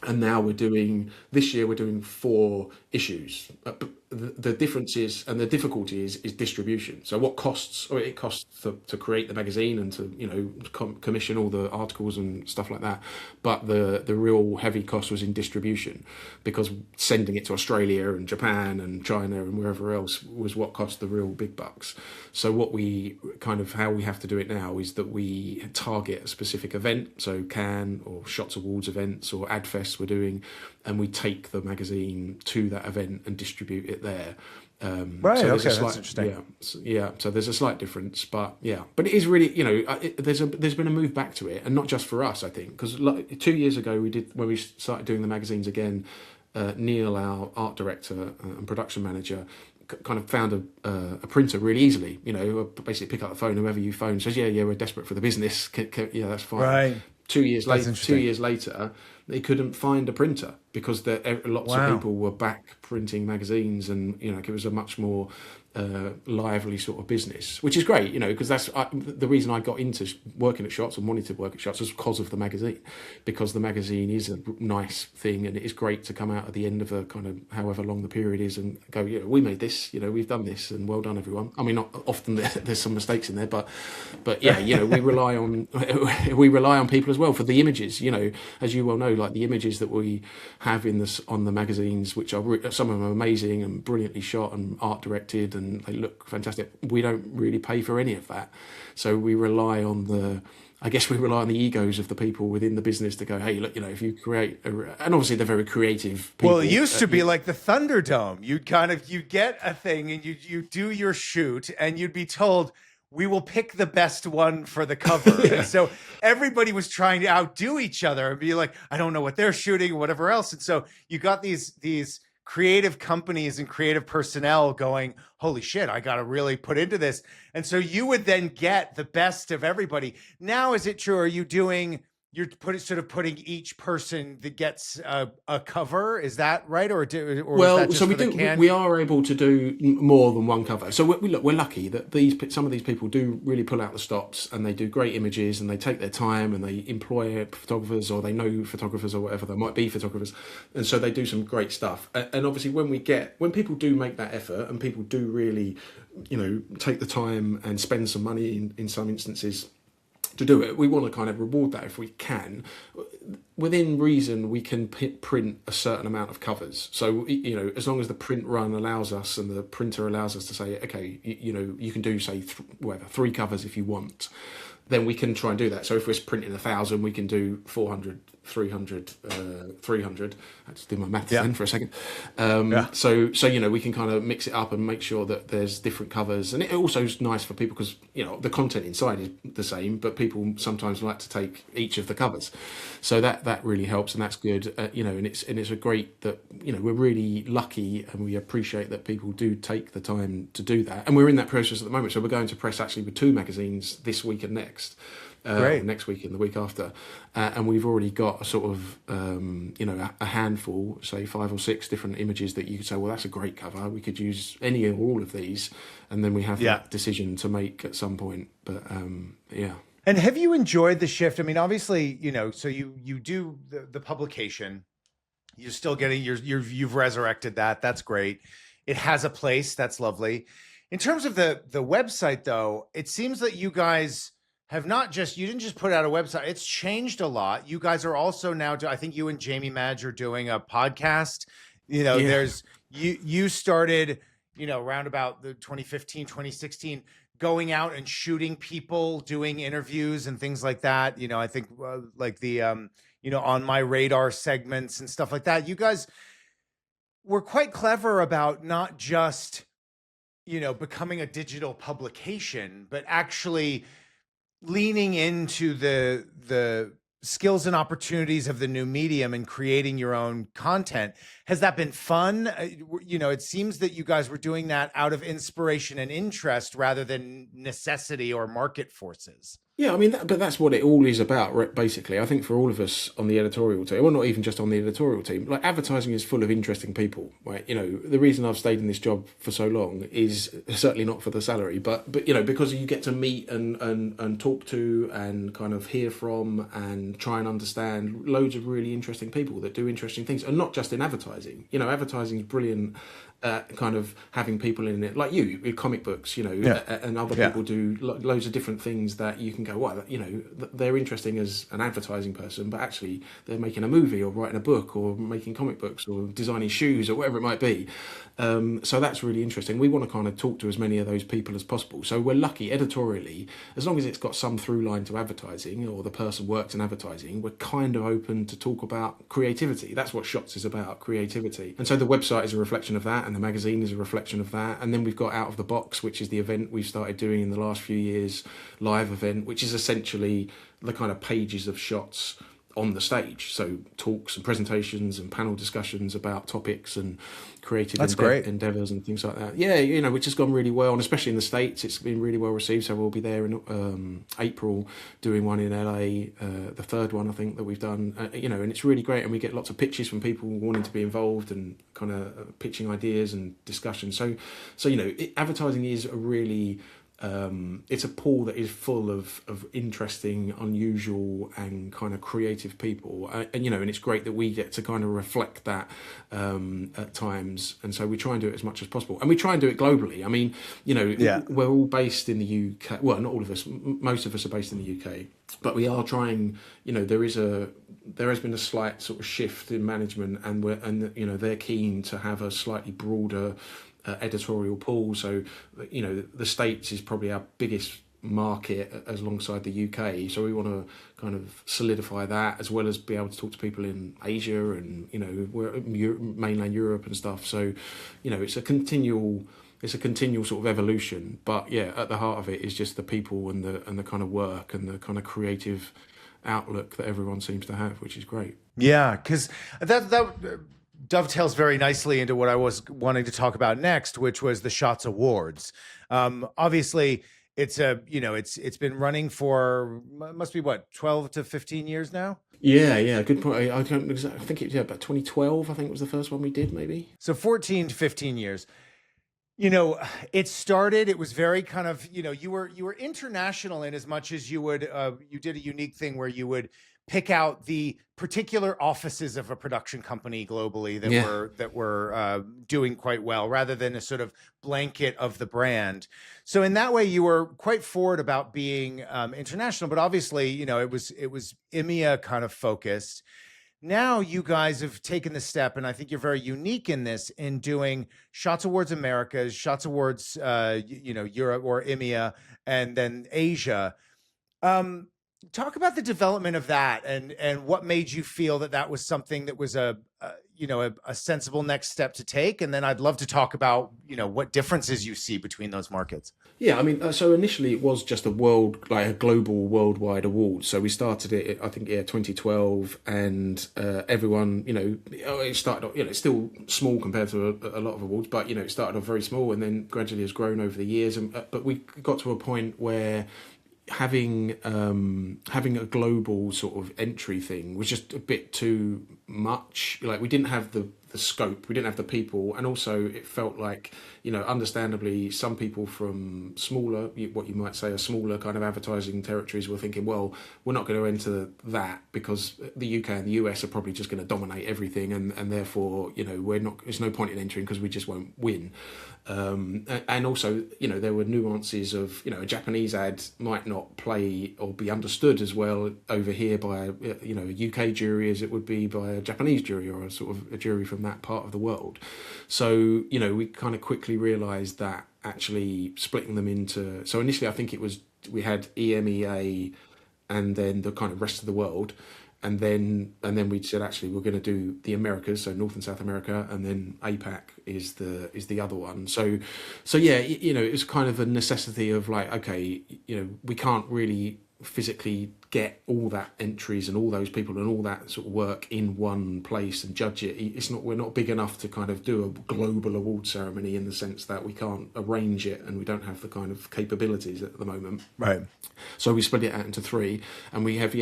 And now this year we're doing 4 issues. But the difference is, and the difficulty is distribution. So it costs to create the magazine and to commission all the articles and stuff like that. But the real heavy cost was in distribution, because sending it to Australia and Japan and China and wherever else was what cost the real big bucks. So how we have to do it now is that we target a specific event. So Cannes or Shots Awards events or AdFest we're doing, and we take the magazine to that event and distribute it there. Right. So Okay. there's a That's slight, interesting. So there's a slight difference, but it is really, there's been a move back to it, and not just for us, I think, because like 2 years ago when we started doing the magazines again, Neil, our art director and production manager, kind of found a printer really easily. Basically pick up the phone, whoever you phone says, we're desperate for the business. That's fine. Right. 2 years That's later, interesting. 2 years later, they couldn't find a printer because lots of Wow. people were back printing magazines, and it was a much more lively sort of business, which is great, because that's the reason I got into working at shots and wanted to work at shots was because of the magazine, because the magazine is a nice thing, and it is great to come out at the end of a kind of however long the period is and go, we made this, we've done this, and well done everyone. I mean, not often there's some mistakes in there, but we rely on people as well for the images, as you well know, like the images that we have on the magazines, which are some of them are amazing and brilliantly shot and art directed, and they look fantastic. We don't really pay for any of that, so we rely on the egos of the people within the business to go, hey, look, if you create and obviously they're very creative people. Well, it used to be like the Thunderdome. You'd get a thing and you do your shoot, and you'd be told, we will pick the best one for the cover. And so everybody was trying to outdo each other and be like, I don't know what they're shooting or whatever else. And so you got these creative companies and creative personnel going, holy shit, I got to really put into this. And so you would then get the best of everybody. Now, is it true? Are you you're putting each person that gets a cover? Is that right? Or is that just so we for the do. can? We are able to do more than one cover. So we're lucky that some of these people do really pull out the stops, and they do great images, and they take their time, and they employ photographers, or they know photographers, or whatever, they might be photographers, and so they do some great stuff. And obviously, when people do make that effort, and people do really, take the time and spend some money in some instances to do it, we want to kind of reward that if we can. Within reason, we can print a certain amount of covers. So, as long as the print run allows us and the printer allows us to say, okay, you can do, say, 3 covers if you want, then we can try and do that. So if we're printing 1,000, we can do 400, 300, 300. I just do my maths then for a second. So we can kind of mix it up and make sure that there's different covers. And it also is nice for people because, the content inside is the same, but people sometimes like to take each of the covers. So that really helps, and that's good. And it's a great that, we're really lucky, and we appreciate that people do take the time to do that. And we're in that process at the moment. So we're going to press actually with 2 magazines this week and next. Next week and the week after, and we've already got a sort of a handful, say 5 or 6 different images that you could say, well, that's a great cover, we could use any or all of these, and then we have that decision to make at some point. But And have you enjoyed the shift? I mean, obviously, so you do the publication, you're still getting you've resurrected that. That's great. It has a place. That's lovely. In terms of the website, though, it seems that you guys have you didn't just put out a website. It's changed a lot. You guys are also now, I think you and Jamie Madge are doing a podcast. There's, you started, around about the 2015, 2016, going out and shooting people, doing interviews and things like that. I think like the, on my radar segments and stuff like that. You guys were quite clever about not just, becoming a digital publication, but actually leaning into the skills and opportunities of the new medium and creating your own content. Has that been fun? It seems that you guys were doing that out of inspiration and interest rather than necessity or market forces. Yeah, I mean, but that's what it all is about, basically. I think for all of us on the editorial team, well, not even just on the editorial team, like advertising is full of interesting people, right? The reason I've stayed in this job for so long is certainly not for the salary, but because you get to meet and talk to and kind of hear from and try and understand loads of really interesting people that do interesting things, and not just in advertising. Advertising is brilliant. Kind of having people in it like you with comic books, and other people do loads of different things that you can can go, well, they're interesting as an advertising person, but actually they're making a movie or writing a book or making comic books or designing shoes or whatever it might be. So that's really interesting. We want to kind of talk to as many of those people as possible. So we're lucky editorially, as long as it's got some through line to advertising or the person works in advertising, we're kind of open to talk about creativity. That's what Shots is about, creativity. And so the website is a reflection of that, and the magazine is a reflection of that. And then we've got Out of the Box, which is the event we've started doing in the last few years, live event, which is essentially the kind of pages of Shots on the stage. So talks and presentations and panel discussions about topics and creative endeavors and things like that. Yeah, which has gone really well, and especially in the States, it's been really well received. So we'll be there in April doing one in LA, the third one I think that we've done, and it's really great. And we get lots of pitches from people wanting to be involved and kind of pitching ideas and discussions. So advertising is a really it's a pool that is full of interesting, unusual, and kind of creative people, and it's great that we get to kind of reflect that at times. And so we try and do it as much as possible, and we try and do it globally. I mean, we're all based in the UK. Well, not all of us. Most of us are based in the UK, but we are trying. There has been a slight sort of shift in management, and they're keen to have a slightly broader editorial pool. So the States is probably our biggest market as alongside the UK, so we want to kind of solidify that, as well as be able to talk to people in Asia and mainland Europe and stuff. So it's a continual sort of evolution, but at the heart of it is just the people and the kind of work and the kind of creative outlook that everyone seems to have, which is great. Yeah, because that dovetails very nicely into what I was wanting to talk about next, which was the Shots Awards. Obviously, it's it's been running for must be 12 to 15 years now. Yeah, good point. I don't exactly. I think about 2012. I think was the first one we did, maybe. So 14 to 15 years. It started. It was very kind of you were international in as much as you did a unique thing where you would pick out the particular offices of a production company globally that were doing quite well, rather than a sort of blanket of the brand. So in that way, you were quite forward about being international, but obviously, it was EMEA kind of focused. Now you guys have taken the step, and I think you're very unique in this, in doing Shots Awards Americas, Shots Awards, Europe or EMEA, and then Asia. Talk about the development of that, and what made you feel that was something that was a sensible next step to take. And then I'd love to talk about, what differences you see between those markets. Yeah, I mean, so initially it was just a global, worldwide award. So we started it, I think, 2012, and everyone, it started, it's still small compared to a lot of awards, but it started off very small and then gradually has grown over the years. But we got to a point where having a global sort of entry thing was just a bit too much. Like, we didn't have the scope, we didn't have the people, and also it felt like, understandably, some people from smaller, what you might say are smaller kind of advertising territories, were thinking, well, we're not going to enter that because the UK and the US are probably just going to dominate everything, and therefore, there's no point in entering because we just won't win. And also, there were nuances of, a Japanese ad might not play or be understood as well over here by a UK jury as it would be by a Japanese jury or a sort of a jury from that part of the world. So, we kind of quickly realised that actually splitting them into, so initially I think we had EMEA and then the kind of rest of the world. And then we said, actually, we're going to do the Americas, so North and South America, and then APAC is the other one. So yeah, it was kind of a necessity of like, okay, we can't really physically get all that entries and all those people and all that sort of work in one place and judge it. We're not big enough to kind of do a global award ceremony, in the sense that we can't arrange it and we don't have the kind of capabilities at the moment. Right. So we split it out into three, and we have,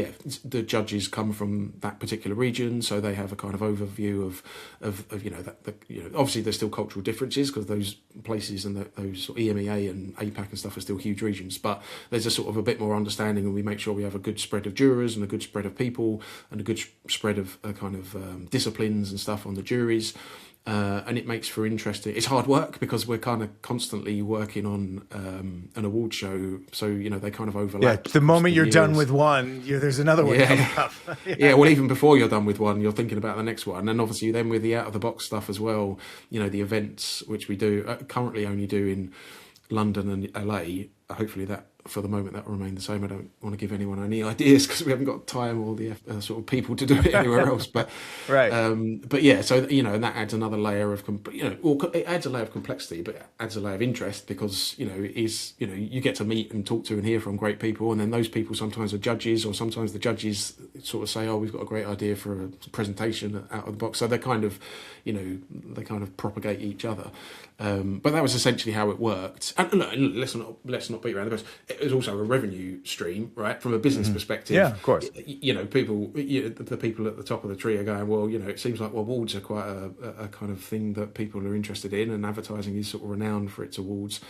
the judges come from that particular region, so they have a kind of overview of obviously there's still cultural differences because those places and those sort of EMEA and APAC and stuff are still huge regions, but there's a sort of a bit more understanding, and we make sure we have a good spread of jurors and a good spread of people and a good spread of kind of disciplines and stuff on the juries. And it makes for interesting. It's hard work because we're kind of constantly working on an award show, so they kind of overlap. Yeah, the moment you're done with one, there's another one coming up. Yeah, well, even before you're done with one, you're thinking about the next one, and obviously then with the out of the box stuff as well. The events which we do currently only do in London and LA. Hopefully that for the moment that will remain the same. I don't want to give anyone any ideas because we haven't got time or the sort of people to do it anywhere else. But right. But yeah, so and that adds another layer of it adds a layer of complexity, but it adds a layer of interest because it is you get to meet and talk to and hear from great people, and then those people sometimes are judges, or sometimes the judges sort of say, oh, we've got a great idea for a presentation out of the box. So they kind of they kind of propagate each other. But that was essentially how it worked. And look, let's not beat around the bush. It was also a revenue stream, right? From a business perspective. Yeah, of course. People, the people at the top of the tree are going, well, it seems like awards are quite a kind of thing that people are interested in, and advertising is sort of renowned for its awards.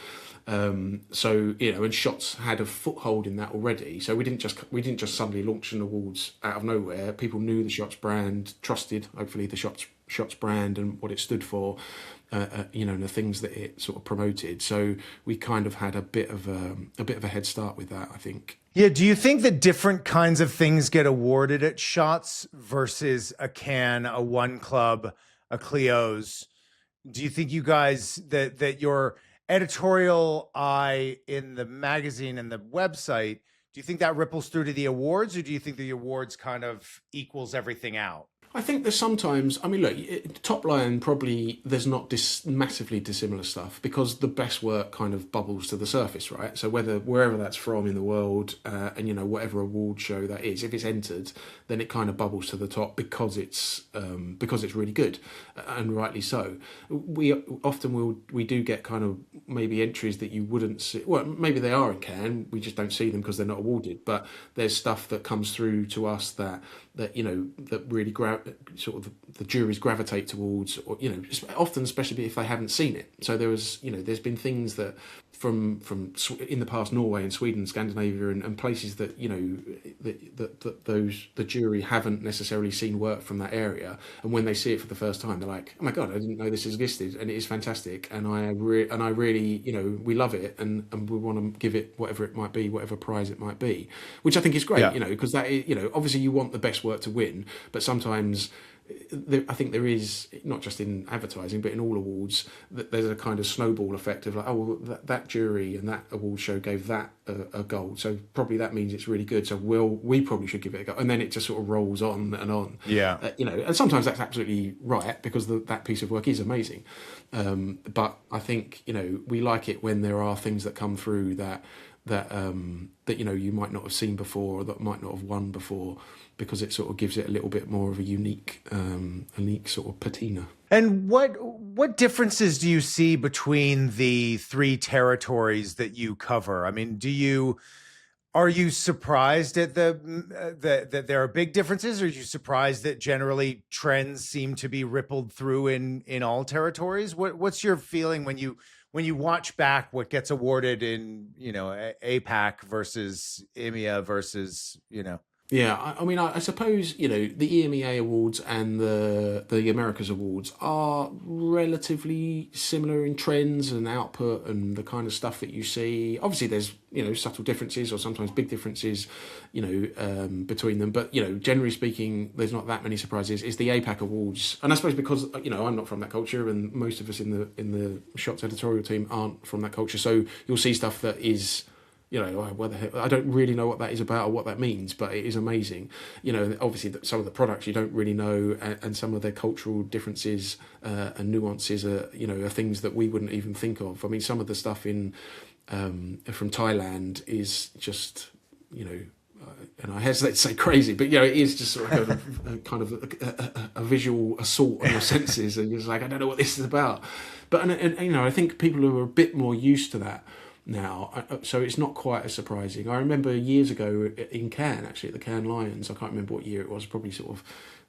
So and Shots had a foothold in that already. So we didn't just suddenly launch an awards out of nowhere. People knew the Shots brand, trusted hopefully the Shots brand and what it stood for. And the things that it sort of promoted. So we kind of had a bit of a head start with that, I think. Yeah. Do you think that different kinds of things get awarded at Shots versus a Cannes, a One Club, a Clio's? Do you think you guys that your editorial eye in the magazine and the website, do you think that ripples through to the awards, or do you think the awards kind of equals everything out? I think there's sometimes, look, top line probably there's not massively dissimilar stuff because the best work kind of bubbles to the surface, right? So wherever that's from in the world, and whatever award show that is, if it's entered, then it kind of bubbles to the top because it's really good, and rightly so. We often we do get kind of maybe entries that you wouldn't see. Well, maybe they are in Cannes, we just don't see them because they're not awarded. But there's stuff that comes through to us that really sort of the juries gravitate towards, or often, especially if they haven't seen it. So there's been things that from in the past, Norway and Sweden, Scandinavia, and places that the jury haven't necessarily seen work from that area, and when they see it for the first time, they're like, oh my god, I didn't know this existed, and it is fantastic, and I really we love it, and we want to give it whatever it might be, whatever prize it might be, which I think is great, because that is, obviously you want the best work to win, but sometimes I think there is, not just in advertising but in all awards, that there's a kind of snowball effect of like, oh well, that jury and that award show gave that a gold, so probably that means it's really good, so we probably should give it a go, and then it just sort of rolls on and on. And sometimes that's absolutely right because that piece of work is amazing, but I think we like it when there are things that come through that you might not have seen before, or that might not have won before, because it sort of gives it a little bit more of a unique sort of patina. And what differences do you see between the three territories that you cover? I mean, are you surprised at that there are big differences, or are you surprised that generally trends seem to be rippled through in all territories? What's your feeling when you watch back what gets awarded in APAC versus EMEA versus Yeah, I suppose the EMEA awards and the Americas awards are relatively similar in trends and output and the kind of stuff that you see. Obviously, there's subtle differences or sometimes big differences, between them. But generally speaking, there's not that many surprises. It's the APAC awards, and I suppose because I'm not from that culture, and most of us in the Shots editorial team aren't from that culture, so you'll see stuff that is. What the heck, I don't really know what that is about or what that means, but it is amazing. Obviously some of the products you don't really know, and some of their cultural differences and nuances are things that we wouldn't even think of. I mean, some of the stuff from Thailand is just, and I hesitate to say crazy, but it is just sort of a visual assault on your senses, and you're just like, I don't know what this is about. But and I think people who are a bit more used to that now, so it's not quite as surprising. I remember years ago in Cannes, actually at the Cannes Lions, I can't remember what year it was, probably sort of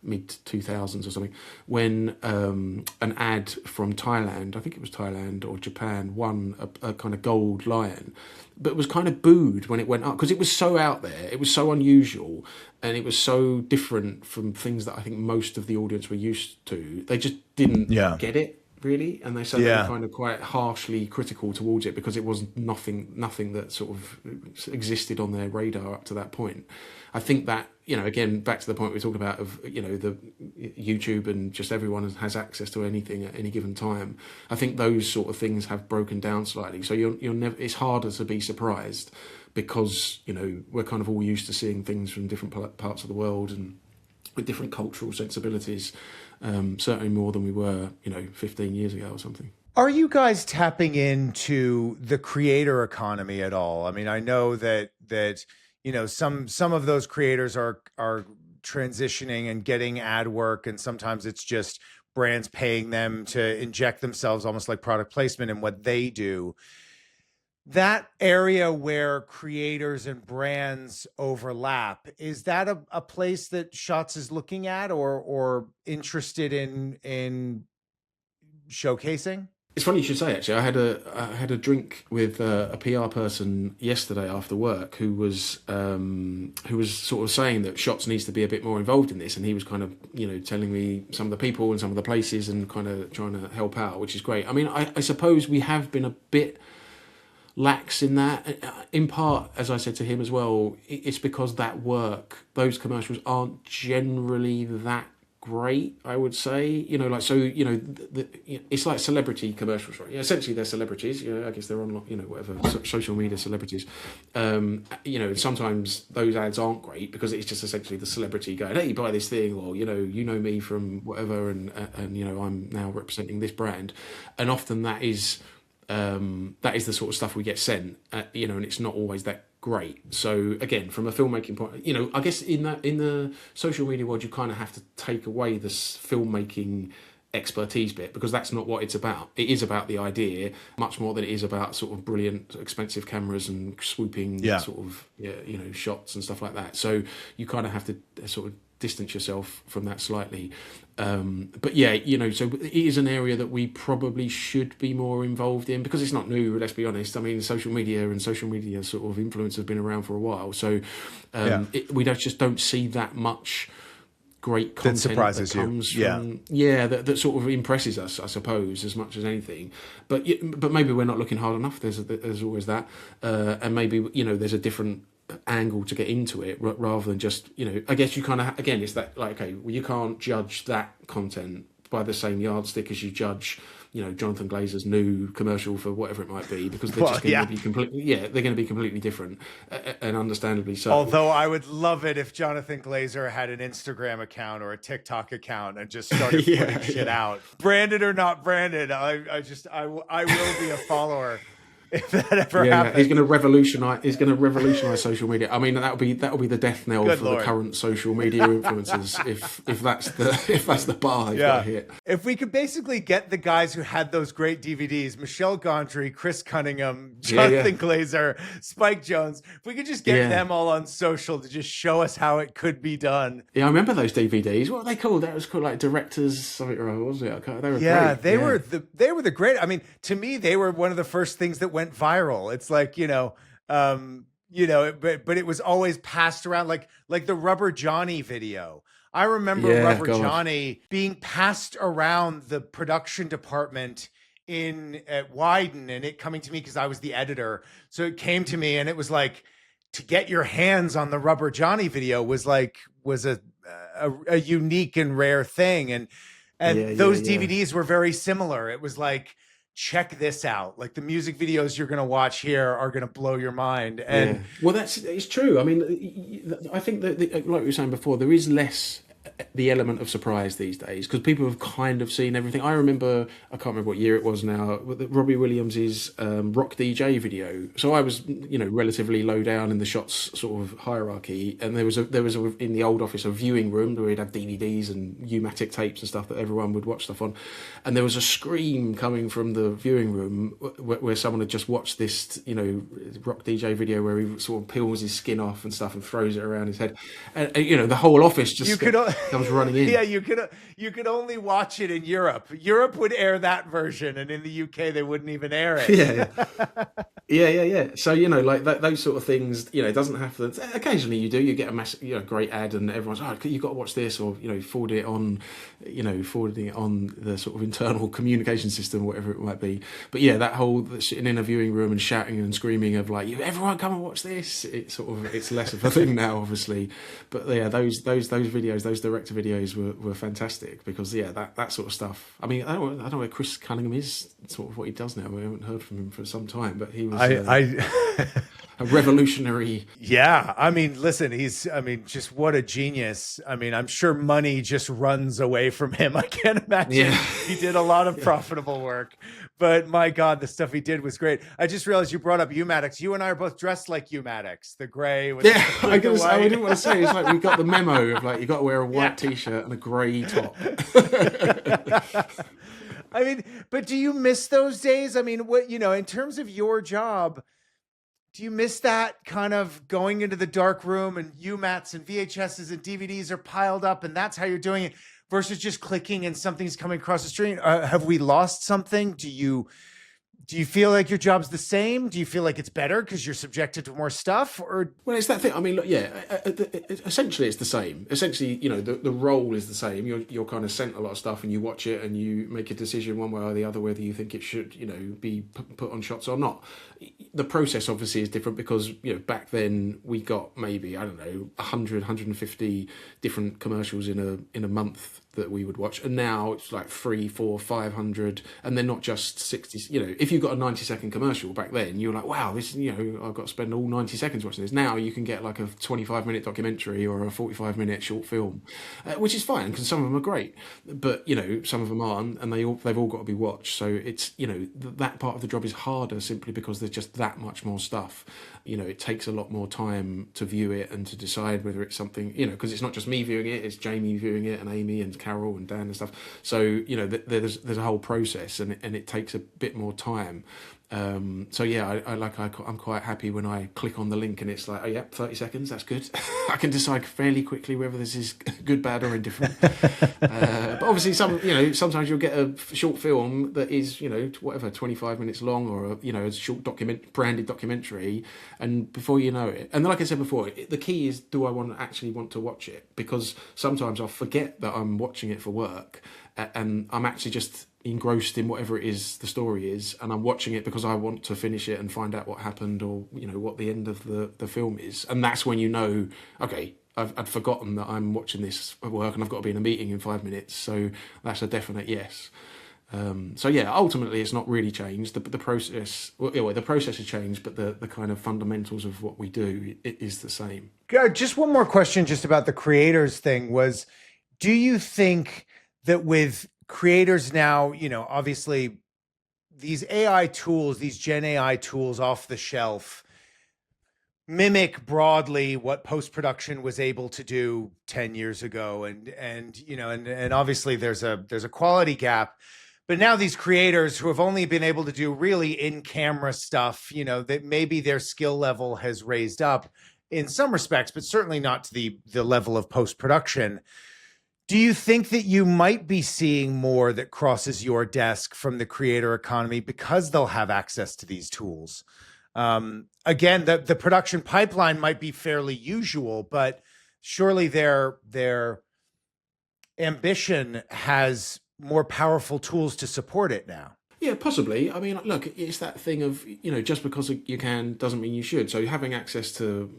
mid 2000s or something, when an ad from Thailand, I think it was Thailand or Japan, won a kind of gold lion, but was kind of booed when it went up because it was so out there, it was so unusual, and it was so different from things that I think most of the audience were used to. They just didn't get it really, and they said they were kind of quite harshly critical towards it because it was nothing that sort of existed on their radar up to that point. I think that, you know, again, back to the point we talked about of, you know, the YouTube and just everyone has access to anything at any given time. I think those sort of things have broken down slightly. So you're never, it's harder to be surprised because, you know, we're kind of all used to seeing things from different parts of the world and with different cultural sensibilities, certainly more than we were, you know, 15 years ago or something. Are you guys tapping into the creator economy at all? I mean, I know that you know, some of those creators are transitioning and getting ad work, and sometimes it's just brands paying them to inject themselves almost like product placement in what they do. That area where creators and brands overlap, is that a place that Shots is looking at or interested in showcasing? It's funny you should say. Actually, I had a drink with a PR person yesterday after work who was sort of saying that Shots needs to be a bit more involved in this, and he was kind of, you know, telling me some of the people and some of the places and kind of trying to help out, which is great. I mean, I suppose we have been a bit lax in that, in part, as I said to him as well, it's because that work, those commercials aren't generally that great, I would say, you know, like, so, you know, it's like celebrity commercials, right? Yeah, essentially they're celebrities, you know, I guess they're on, you know, whatever, social media celebrities, you know, sometimes those ads aren't great because it's just essentially the celebrity going, hey, buy this thing, or, you know me from whatever, and you know, I'm now representing this brand, and often that is the sort of stuff we get sent, you know, and it's not always that great. So again, from a filmmaking point, you know, I guess in the social media world, you kind of have to take away this filmmaking expertise bit because that's not what it's about. It is about the idea much more than it is about sort of brilliant, expensive cameras and swooping sort of, you know, shots and stuff like that. So you kind of have to sort of distance yourself from that slightly. But yeah, you know, so it is an area that we probably should be more involved in because it's not new, let's be honest. I mean, social media sort of influence have been around for a while. So we just don't see that much great content that surprises that comes from, that sort of impresses us, I suppose, as much as anything. But maybe we're not looking hard enough. There's always that. And maybe, you know, there's a different angle to get into it rather than just, you know, I guess you kind of, again, it's that, like, okay, well, you can't judge that content by the same yardstick as you judge, you know, Jonathan Glazer's new commercial for whatever it might be, because they're just going to be completely, they're going to be completely different, and understandably so. Although I would love it if Jonathan Glazer had an Instagram account or a TikTok account and just started putting shit out, branded or not branded. I will be a follower. If that ever happens, he's going to revolutionize social media. I mean, that'll be the death knell for the current social media influencers. if that's the bar they've got to hit. If we could basically get the guys who had those great DVDs, Michelle Gondry, Chris Cunningham, Jonathan Glazer, Spike Jonze, if we could just get them all on social to just show us how it could be done. Yeah, I remember those DVDs. What were they called? That was called like Directors something or other, wasn't it? They were great. They were the great. I mean, to me, they were one of the first things that went viral. It's like, but it was always passed around like the Rubber Johnny video. I remember Rubber Johnny being passed around the production department at Wyden, and it coming to me because I was the editor. So it came to me, and it was like, to get your hands on the Rubber Johnny video was a unique and rare thing, and those DVDs were very similar. It was like, check this out. Like, the music videos you're going to watch here are going to blow your mind. And well, it's true. I mean, I think that, like we were saying before, there is less the element of surprise these days, because people have kind of seen everything. I remember, I can't remember what year it was now, Robbie Williams's Rock DJ video. So I was, relatively low down in the shots sort of hierarchy, and there was in the old office a viewing room where we'd have DVDs and U-matic tapes and stuff that everyone would watch stuff on, and there was a scream coming from the viewing room where someone had just watched this, Rock DJ video where he sort of peels his skin off and stuff and throws it around his head, and the whole office just comes running in. Yeah, you could only watch it in Europe. Europe would air that version, and in the UK they wouldn't even air it. Yeah. So like those sort of things. It doesn't have to. Occasionally you do. You get a massive, great ad, and everyone's you've got to watch this, or forwarding it on the sort of internal communication system, whatever it might be. But yeah, that whole sitting in a viewing room and shouting and screaming of like, everyone come and watch this. It's less of a thing now, obviously. But yeah, those videos, those director videos were fantastic, because that sort of stuff. I mean, I don't know where Chris Cunningham is, sort of what he does now. We haven't heard from him for some time, but he was a revolutionary. Yeah, I mean, listen, just what a genius. I mean, I'm sure money just runs away from him. I can't imagine he did a lot of profitable work, but my God, the stuff he did was great. I just realized you brought up U-Maddox. You and I are both dressed like U-Maddox, the gray with I didn't want to say, it's like we got the memo of like, you got to wear a white t-shirt and a grey top. I mean, but do you miss those days? I mean, what, in terms of your job, do you miss that kind of going into the dark room and UMATs and VHSs and DVDs are piled up and that's how you're doing it, versus just clicking and something's coming across the screen? Have we lost something? Do you feel like your job's the same? Do you feel like it's better because you're subjected to more stuff? Or well, it's that thing. I mean, look, essentially it's the same. Essentially, the role is the same. You're kind of sent a lot of stuff and you watch it and you make a decision one way or the other whether you think it should, be put on shots or not. The process obviously is different because, back then we got maybe, I don't know, 100, 150 different commercials in a month that we would watch, and now it's like 300, 400, 500, and they're not just 60. If you got a 90-second commercial back then, you're like, wow, this, I've got to spend all 90 seconds watching this. Now you can get like a 25-minute documentary or a 45-minute short film, which is fine because some of them are great, but some of them aren't, and they've all got to be watched. So it's that part of the job is harder simply because there's just that much more stuff. It takes a lot more time to view it and to decide whether it's something, because it's not just me viewing it, it's Jamie viewing it and Amy and Carol and Dan and stuff. So, there's a whole process and it takes a bit more time. I'm quite happy when I click on the link and it's like, oh yeah, 30 seconds, that's good. I can decide fairly quickly whether this is good, bad or indifferent. But obviously sometimes you'll get a short film that is, 25 minutes long, or a short branded documentary, and before you know it, and like I said before, the key is, do I actually want to watch it? Because sometimes I'll forget that I'm watching it for work and I'm actually just engrossed in whatever it is the story is, and I'm watching it because I want to finish it and find out what happened, or what the end of the film is. And that's when okay, I'd forgotten that I'm watching this at work and I've got to be in a meeting in 5 minutes, so that's a definite yes. Ultimately it's not really changed. The process, the process has changed, but the kind of fundamentals of what we do, it is the same. Just one more question just about the creators thing was, do you think that with creators now, obviously these AI tools, these Gen AI tools off the shelf mimic broadly what post-production was able to do 10 years ago. And obviously there's a quality gap, but now these creators who have only been able to do really in-camera stuff, that maybe their skill level has raised up in some respects, but certainly not to the level of post-production. Do you think that you might be seeing more that crosses your desk from the creator economy because they'll have access to these tools? Again, the production pipeline might be fairly usual, but surely their ambition has more powerful tools to support it now. Yeah, possibly. I mean, look, it's that thing of, just because you can doesn't mean you should. So having access to,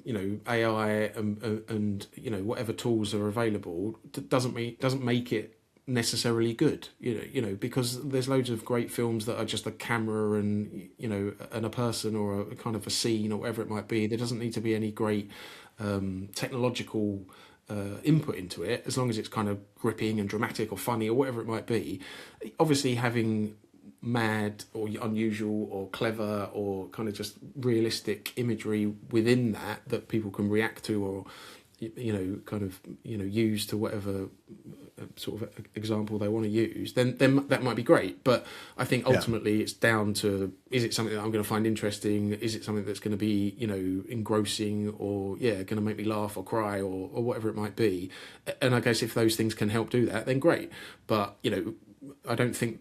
AI and whatever tools are available doesn't make it necessarily good, because there's loads of great films that are just a camera and, and a person or a kind of a scene or whatever it might be. There doesn't need to be any great technological input into it, as long as it's kind of gripping and dramatic or funny or whatever it might be. Obviously, having mad or unusual or clever or kind of just realistic imagery within that people can react to, or kind of use to whatever sort of example they want to use, then that might be great. But I think ultimately it's down to, is it something that I'm going to find interesting? Is it something that's going to be engrossing, or going to make me laugh or cry, or whatever it might be? And I guess if those things can help do that, then great. But I don't think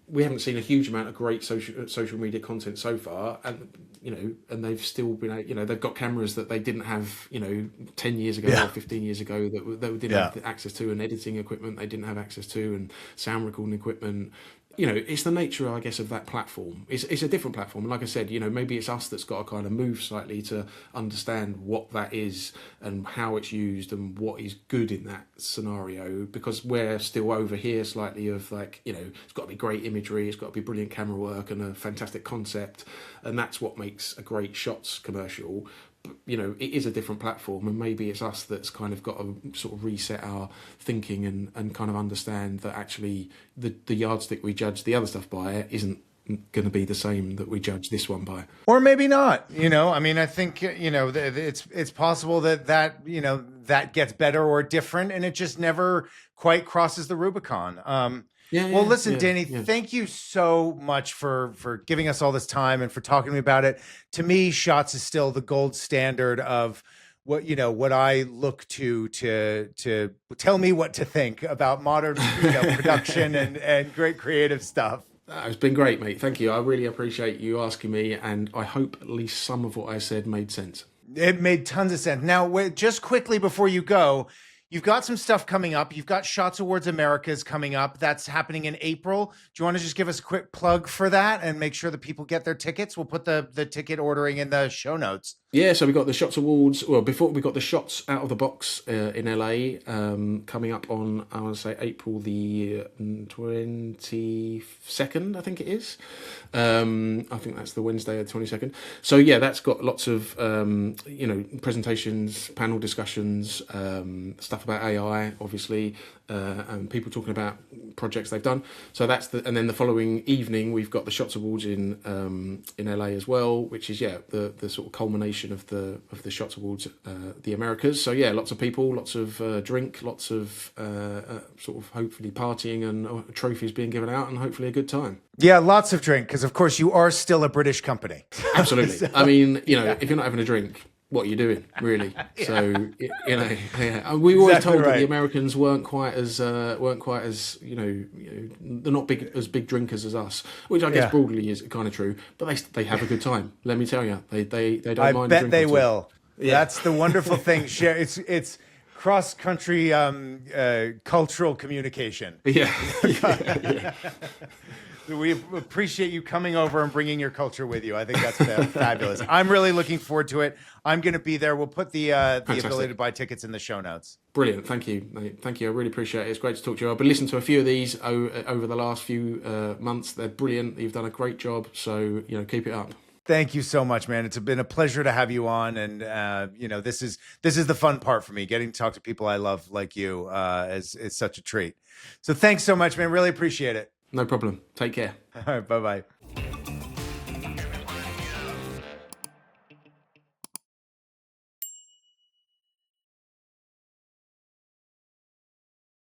we haven't seen a huge amount of great social media content so far, and and they've still been, they've got cameras that they didn't have 10 years ago or 15 years ago that they didn't have access to, and editing equipment they didn't have access to, and sound recording equipment. It's the nature, I guess, of that platform. It's a different platform. And like I said, maybe it's us that's got to kind of move slightly to understand what that is and how it's used and what is good in that scenario, because we're still over here slightly of like, it's got to be great imagery, it's got to be brilliant camera work and a fantastic concept. And that's what makes a great shots commercial. It is a different platform, and maybe it's us that's kind of got to sort of reset our thinking and kind of understand that actually the yardstick we judge the other stuff by isn't going to be the same that we judge this one by. Or maybe not. I mean, I think it's possible that gets better or different, and it just never quite crosses the Rubicon. Well, listen, Danny, thank you so much for giving us all this time and for talking to me about it. To me, Shots is still the gold standard of what I look to tell me what to think about modern production and great creative stuff. It's been great, mate. Thank you. I really appreciate you asking me, and I hope at least some of what I said made sense. It made tons of sense. Now, just quickly before you go, you've got some stuff coming up. You've got Shots Awards Americas coming up. That's happening in April. Do you want to just give us a quick plug for that and make sure that people get their tickets? We'll put the ticket ordering in the show notes. Yeah, so we got the Shots Awards. Well, before we got the Shots Out of the Box in LA coming up on, I want to say, April the 22nd, I think it is. I think that's the Wednesday, the 22nd. So yeah, that's got lots of presentations, panel discussions, stuff about AI, obviously, and people talking about projects they've done. So that's and then the following evening we've got the Shots Awards in LA as well, which is the sort of culmination of the Shots Awards, the Americas. So yeah, lots of people, lots of drink, lots of sort of hopefully partying and trophies being given out, and hopefully a good time. Yeah, lots of drink, because of course you are still a British company. Absolutely. So, I mean, if you're not having a drink, what are you doing, really? So we were always told that the Americans weren't quite as they're not as big drinkers as us, which I guess broadly is kind of true. But they have a good time. Let me tell you, they don't mind. I bet they will. Yeah. That's the wonderful thing. Share it's cross-country cultural communication. Yeah. We appreciate you coming over and bringing your culture with you. I think that's fabulous. I'm really looking forward to it. I'm going to be there. We'll put the ability to buy tickets in the show notes. Brilliant. Thank you, mate. Thank you. I really appreciate it. It's great to talk to you. I've been listening to a few of these over the last few months. They're brilliant. You've done a great job. So, keep it up. Thank you so much, man. It's been a pleasure to have you on. And, this is the fun part for me. Getting to talk to people I love like you is such a treat. So thanks so much, man. Really appreciate it. No problem. Take care. All right. Bye-bye.